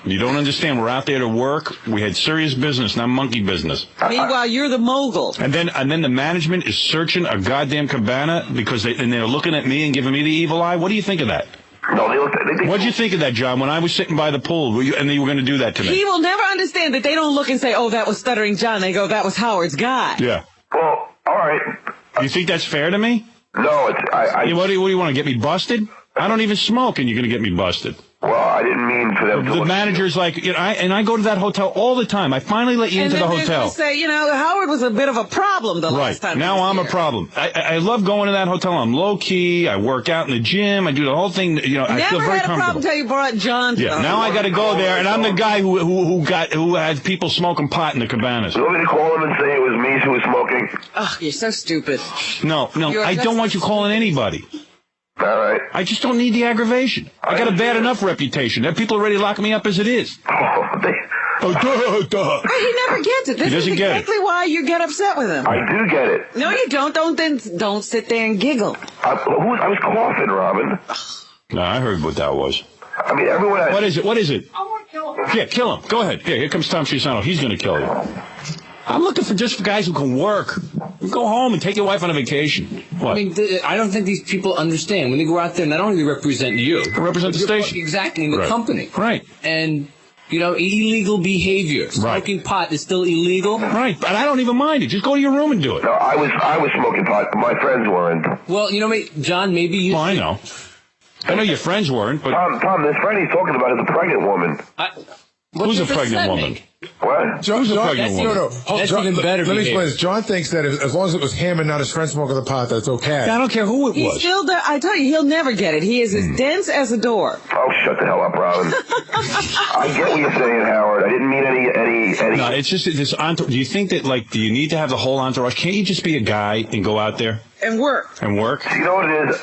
You don't understand. We're out there to work. We had serious business, not monkey business. Meanwhile, you're the mogul. And then the management is searching a goddamn cabana because they're looking at me and giving me the evil eye. What do you think of that? No, What'd you think of that, John, when I was sitting by the pool and you were going to do that to me? He will never understand that they don't look and say, oh, that was Stuttering John. They go, that was Howard's guy. Yeah. Well, all right. You think that's fair to me? No, What do you want to get me busted? I don't even smoke and you're going to get me busted. Well, I didn't mean for them to. The manager's like, you know, I go to that hotel all the time. I finally let you into the hotel. And say, you know, Howard was a bit of a problem the last time. Now I'm a problem. I love going to that hotel. I'm low key. I work out in the gym. I do the whole thing. You know, I feel very comfortable. Never had a problem until you brought John to now I got to go there, and I'm the guy who had people smoking pot in the cabanas. You want me to call him and say it was me who was smoking? Oh, you're so stupid. No, I don't want you calling anybody. All right. I just don't need the aggravation. I got a bad enough reputation. People already lock me up as it is. Duh. He never gets it. This is exactly why you get upset with him. I do get it. No, you don't. Don't sit there and giggle. I was coughing, Robin. No, I heard what that was. I mean, everyone has... What is it? What is it? I want to kill him. Yeah, kill him. Go ahead. Here comes Tom Chisano. He's going to kill you. I'm looking for just guys who can work. Go home and take your wife on a vacation. What? I mean, I don't think these people understand. When they go out there, not only do they represent you. They represent the station. Exactly, in the company. Right. And, you know, illegal behavior. Smoking pot is still illegal. Right, but I don't even mind it. Just go to your room and do it. No, I was smoking pot, but my friends weren't. Well, you know, John, maybe you... Well, I know. I know your friends weren't, but... Tom, this friend he's talking about is a pregnant woman. Who's a pregnant woman? What? Who's a pregnant woman? That's even better. Let me explain this. John thinks that as long as it was him and not his friend smoking the pot, that's okay. I don't care who it was. I tell you, he'll never get it. He is as dense as a door. Oh, shut the hell up, Robin. I get what you're saying, Howard. I didn't mean any. No, it's just this entourage. Do you think that, do you need to have the whole entourage? Can't you just be a guy and go out there? And work. And work? You know what it is?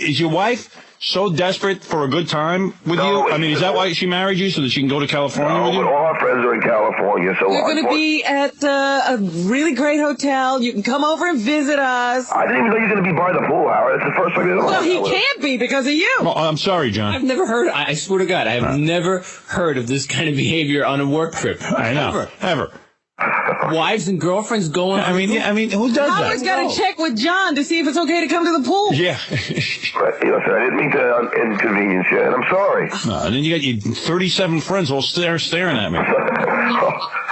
Is your wife so desperate for a good time with you? I mean, is that why she married you, so that she can go to California with you? But all our friends are in California, so... You're going to be at a really great hotel. You can come over and visit us. I didn't even know you were going to be by the pool, Howard. That's the first time I know. Well, he can't be because of you. Well, I'm sorry, John. I've never heard... I swear to God, I have never heard of this kind of behavior on a work trip. I know. Ever. Wives and girlfriends going... I mean, who does that? Howard's got to check with John to see if it's okay to come to the pool. Yeah. But, I didn't mean to inconvenience you, and I'm sorry. No, and then you got your 37 friends all staring at me.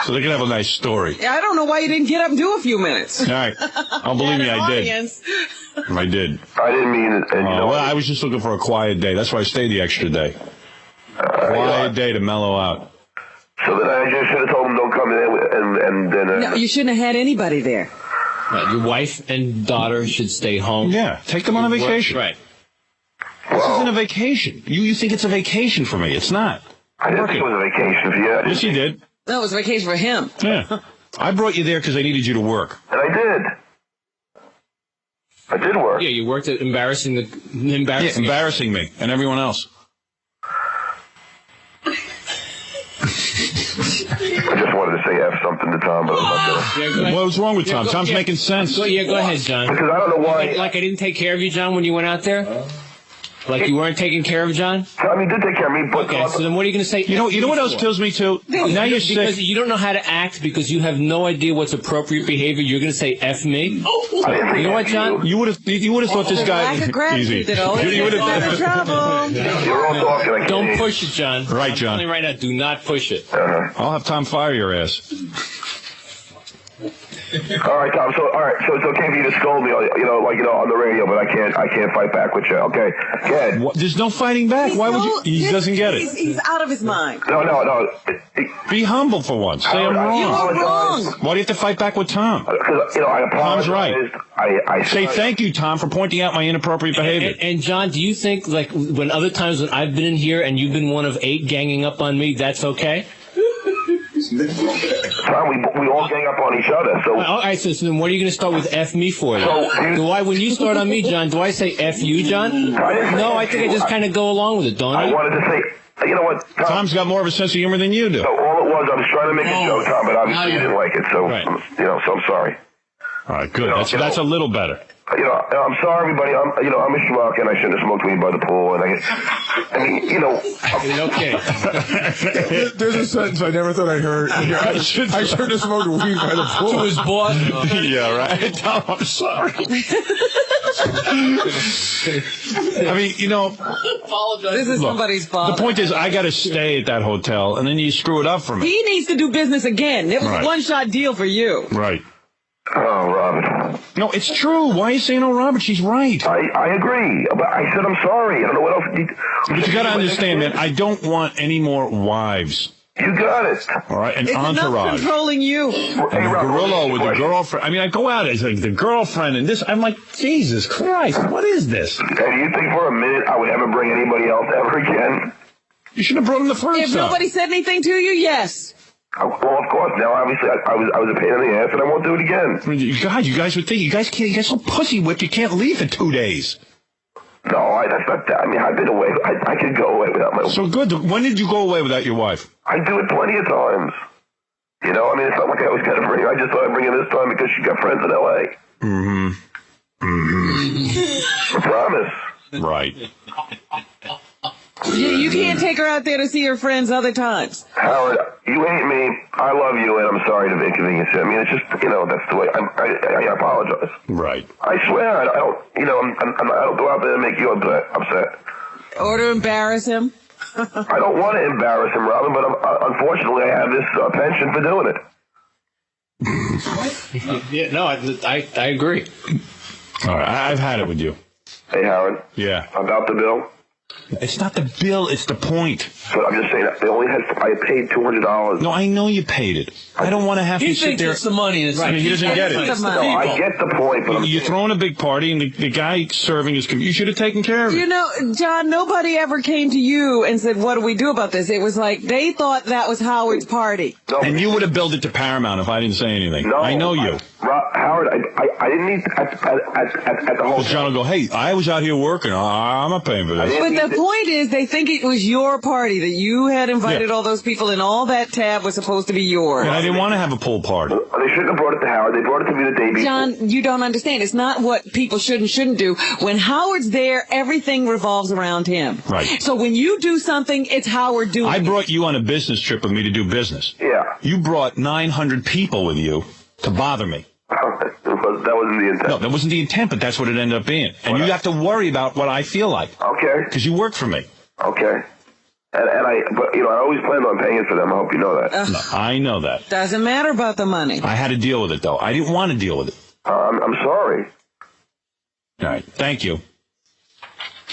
So they can have a nice story. Yeah, I don't know why you didn't get up and do a few minutes. All right. I'll believe me, I did. I did. I didn't mean it. Well, I was just looking for a quiet day. That's why I stayed the extra day. Quiet day to mellow out. So then I just should have told him don't come in and then... No, you shouldn't have had anybody there. Right, your wife and daughter should stay home. Yeah, take them on a vacation. Right. This isn't a vacation. You think it's a vacation for me. It's not. I didn't think it was a vacation for you. Yes, you did. No, it was a vacation for him. Yeah. I brought you there because I needed you to work. And I did. I did work. Yeah, you worked at embarrassing me and everyone else. I just wanted to say F something to Tom, but I'm not going to. What's wrong with Tom? Tom's making sense. Go ahead, John. Because I don't know why. Like I didn't take care of you, John, when you went out there? Like you weren't taking care of John? Tom, you did take care of me, but... Okay, so then what are you going to say? You know what else kills me, too? Now you're sick. Because you don't know how to act because you have no idea what's appropriate behavior. You're going to say F me? You know what, John? You would have thought this guy... Easy. You would have... You're all talking. Don't push it, John. Right, John. I'm telling you right now, do not push it. I'll have Tom fire your ass. All right, Tom. So it's okay for you to scold me, on the radio, but I can't fight back with you. Okay, good. There's no fighting back. Why would you? He doesn't get it. He's out of his mind. No. Be humble for once. Say I'm wrong. You were wrong. Why do you have to fight back with Tom? Because I apologize. Tom's right. I say thank you, Tom, for pointing out my inappropriate behavior. And John, do you think when other times when I've been in here and you've been one of 8 ganging up on me, that's okay? Tom, we all gang up on each other. So all right, so then what are you going to start with F me for? When you start on me, John, do I say F you, John? No, I think I just kind of go along with it, don't I? I wanted to say, you know what, Tom, Tom's got more of a sense of humor than you do. So all it was, I was trying to make a joke, Tom, but obviously you didn't like it. So so I'm sorry. All right, good. That's a little better. I'm sorry, everybody. I'm a schmuck, and I shouldn't have smoked weed by the pool. And okay. There's a sentence I never thought I'd heard. I shouldn't have smoked weed by the pool. To his boss. Yeah, right. Tom, I'm sorry. I mean, this is somebody's fault. The point is, I got to stay at that hotel, and then you screw it up for me. He needs to do business again. It was a one-shot deal for you. Right. Oh, Robert. No, it's true. Why are you saying, oh, Robert? She's right. I agree. But I said I'm sorry. I don't know what else. But you got to understand, man, I don't want any more wives. You got it. All right, an It's entourage. enough controlling you. And a gorilla with a girlfriend. I mean, I go out as like the girlfriend and this. I'm like, Jesus Christ, what is this? Hey, do you think for a minute I would ever bring anybody else ever again? You should have brought him the first If time. nobody said anything to you, yes. Well, of course. Now, obviously, I was a pain in the ass, and I won't do it again. God, you guys would think you guys so pussy whipped you can't leave for 2 days. No, that's not that. I mean, I've been away. I could go away without my wife. So good. When did you go away without your wife? I do it plenty of times. You know, I mean, it's not like I was going to bring her. I just thought I'd bring her this time because she got friends in L.A. I promise. Right. You can't take her out there to see her friends other times. Howard, you hate me. I love you, and I'm sorry to inconvenience you. I mean, it's just, you know, that's the way. I apologize. Right. I swear, I don't. You know, I don't go out there and make you upset. Or to embarrass him. I don't want to embarrass him, Robin, but unfortunately, I have this penchant for doing it. Yeah, no, I agree. All right, I've had it with you. Hey, Howard. Yeah. About the bill. It's not the bill, it's the point. But I'm just saying, I paid $200. No, I know you paid it. I don't want to have to sit there. It's the money. It's Right, he doesn't get it. No, I get the point, but you're throwing a big party, and the guy serving his you should have taken care of it. You know, John, nobody ever came to you and said, what do we do about this? It was like they thought that was Howard's party. And you would have billed it to Paramount if I didn't say anything. No, I know you. Howard, I didn't need at the whole. John will go, hey, I was out here working. I'm not paying for this. But the point is, they think it was your party, that you had invited all those people, and all that tab was supposed to be yours. And I didn't want to have a pool party. They shouldn't have brought it to Howard. They brought it to me the day before. John, you don't understand. It's not what people should and shouldn't do. When Howard's there, everything revolves around him. Right. So when you do something, it's Howard doing I it. brought you on a business trip with me to do business. Yeah. You brought 900 people with you to bother me. That wasn't the intent. No, that wasn't the intent, but that's what it ended up being. And you have to worry about what I feel like. Okay. Because you work for me. Okay. But you know, I always planned on paying for them. I hope you know that. No, I know that. Doesn't matter about the money. I had to deal with it, though. I didn't want to deal with it. I'm sorry. All right. Thank you.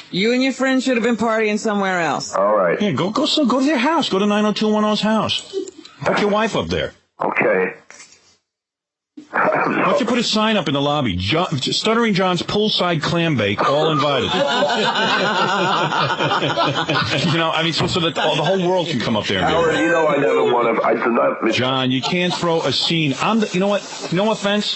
You and your friends should have been partying somewhere else. All right. Yeah, go to their house. Go to 90210's house. Hook your wife up there. Okay. Why don't you put a sign up in the lobby? Stuttering John's poolside clam bake, all invited. You know, I mean, so that the whole world can come up there and do Howard, it. you know I never want to. I do not. John, you can't throw a scene. You know what? No offense.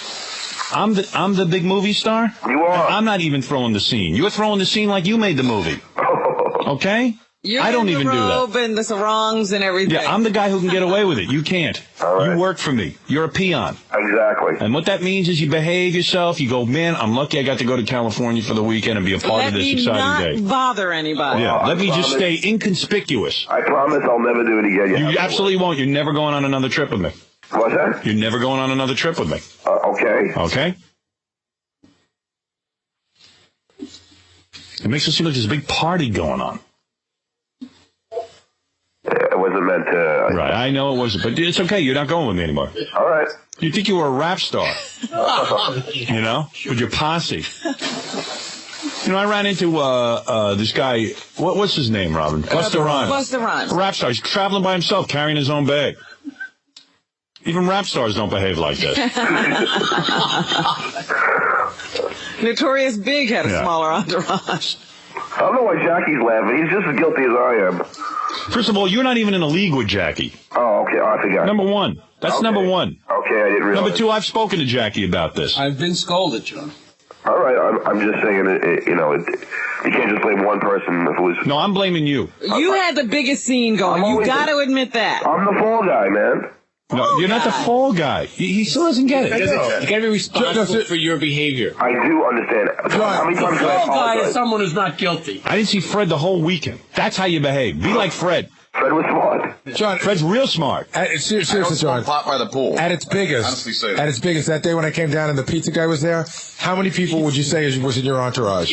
I'm the big movie star. You are. I'm not even throwing the scene. You're throwing the scene like you made the movie. Okay? I don't even do that. You're in the robe and the sarongs and everything. Yeah, I'm the guy who can get away with it. You can't. Right. You work for me. You're a peon. Exactly. And what that means is you behave yourself. You go, man, I'm lucky I got to go to California for the weekend and be a part of this exciting day. Let me not bother anybody. Yeah, let me just stay inconspicuous. I promise I'll never do it again. You absolutely won't. You're never going on another trip with me. What's that? You're never going on another trip with me. Okay. Okay? It makes it seem like there's a big party going on. It wasn't meant to. Right, I know it wasn't, but it's okay. You're not going with me anymore. All right. You think you were a rap star, you know, with your posse. You know, I ran into this guy. What's his name, Robin? Busta Rhymes. Busta Rhymes. A rap star. He's traveling by himself, carrying his own bag. Even rap stars don't behave like this. Notorious Big had a smaller entourage. I don't know why Jackie's laughing. He's just as guilty as I am. First of all, you're not even in a league with Jackie. Oh, okay. I forgot. Number one. That's number one. Okay, I didn't realize. Number two, I've spoken to Jackie about this. I've been scolded, John. All right, I'm just saying, you can't just blame one person if it was... No, I'm blaming you. You had the biggest scene going. You got to admit that. I'm the fall guy, man. No, you're not the fall guy. He still doesn't get it. You got to be responsible for your behavior. I do understand. How many times The did I fall guy apologize? is someone who's not guilty. I didn't see Fred the whole weekend. That's how you behave. Be like Fred. Fred was smart. John, Fred's real smart. Seriously, John. Pot by the pool. At its biggest, Honestly say that. at its biggest, that day when I came down and the pizza guy was there, how many people would you say was in your entourage?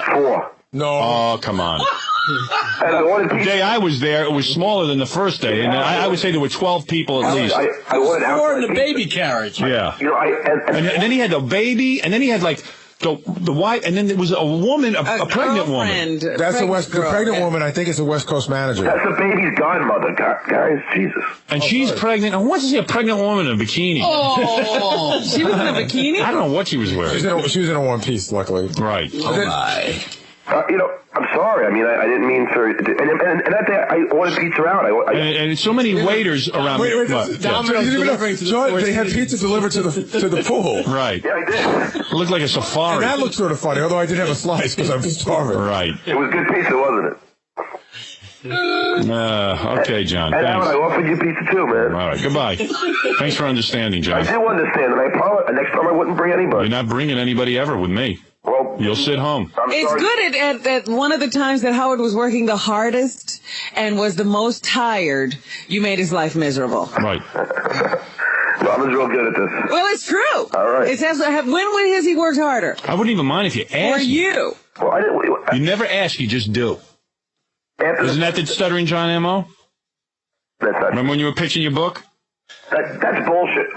4. No. Oh, come on. And I wanted The day I was there, it was smaller than the first day, and I would say there were 12 people at least. I wanted Or in the outside baby carriage. Yeah. You know, And then he had the baby, and then he had like the wife, and then there was a woman, a pregnant woman. That's the pregnant woman. I think it's a West Coast manager. That's the baby's godmother, guys. Jesus. And she's pregnant. I want to see a pregnant woman in a bikini. Oh, she was in a bikini? I don't know what she was wearing. She was in a one piece, luckily. Right. Oh, my. You know, I'm sorry. I mean, I didn't mean for. And that day, I ordered pizza out. And so many waiters around. Wait, Domino's John, they had pizza delivered to the pool. Right. Yeah, I did. It looked like a safari. And that looked sort of funny, although I did have a slice because I'm starving. Right. It was good pizza, wasn't it? Okay, John. And Thanks. Howard, I offered you pizza too, man. All right. Goodbye. Thanks for understanding, John. I do understand, and I apologize. Next time I wouldn't bring anybody. You're not bringing anybody ever with me. Well, you'll sit home. It's good at one of the times that Howard was working the hardest and was the most tired, you made his life miserable. Right. Robin's real good at this. Well, it's true. All right. It says, when has he worked harder? I wouldn't even mind if you asked. Or you. Well, I didn't. You never ask, you just do. Isn't that the Stuttering John M.O.? That's not. Remember when you were pitching your book? That's bullshit.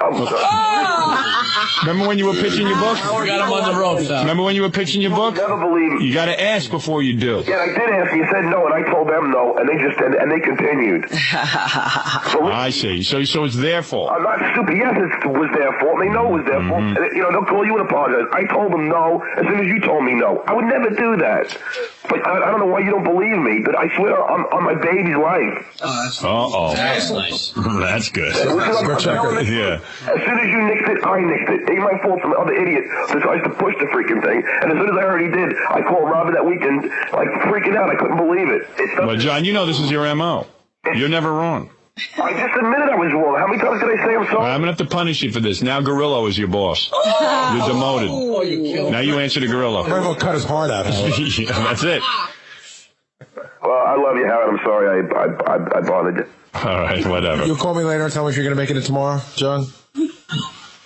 Remember when you were pitching your book? Howard got him on the ropes. Remember when you were pitching your book? Never believe me. You got to ask before you do. Yeah, I did ask. You said no, and I told them no, and they continued. I see. So it's their fault. I'm not stupid. Yes, it was their fault. They know it was their fault. And, you know, they'll call you and apologize. I told them no as soon as you told me no. I would never do that. But I don't know why you don't believe me, but I swear on my baby's life. Uh-oh. That's nice. That's good. Yeah. As soon as you nixed it, I nixed it. It ain't my fault. Some other idiot decides to push the freaking thing. And as soon as I heard he did, I called Robin that weekend, like freaking out. I couldn't believe it. But John, you know this is your M.O. You're never wrong. I just admitted I was wrong. How many times did I say I'm sorry? I'm going to have to punish you for this. Now Gorillo is your boss. You're demoted. Oh, you killed Now you answer to Gorillo. Might as well cut his heart out. Yeah, that's it. Well, I love you, Howard. I'm sorry I bothered you. All right, whatever. You'll call me later and tell me if you're going to make it in tomorrow, John?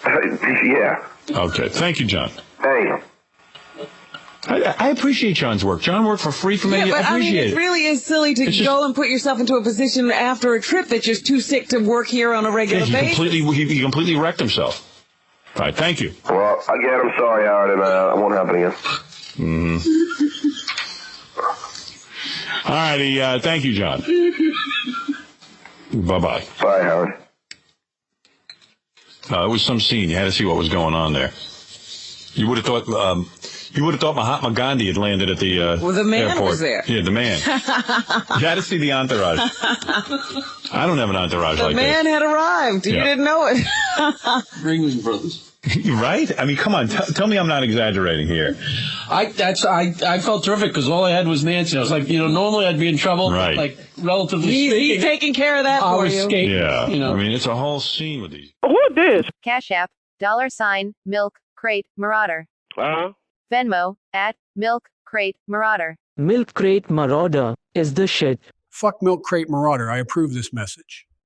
Yeah. Okay. Thank you, John. Hey. I appreciate John's work. John worked for free for me. Yeah, but I appreciate it really is silly to go and put yourself into a position after a trip that you're too sick to work here on a regular basis. He completely wrecked himself. All right, thank you. Well, again, I'm sorry, Howard, and it won't happen again. All righty, thank you, John. Bye-bye. Bye, Howard. It was some scene. You had to see what was going on there. You would have thought Mahatma Gandhi had landed at the well, the man airport. was there. Yeah, the man. You had to see the entourage. I don't have an entourage like this. The man had arrived. You didn't know it. Ringling Brothers. Right? I mean, come on. Tell me I'm not exaggerating here. I felt terrific because all I had was Nancy. I was like, normally I'd be in trouble. Right. Like, relatively speaking. He's taking care of that for you. Yeah. I mean, it's a whole scene with these. Who this? Cash.App, $, Milk Crate Marauder. Venmo, @Milk Crate Marauder. Milk Crate Marauder is the shit. Fuck Milk Crate Marauder. I approve this message.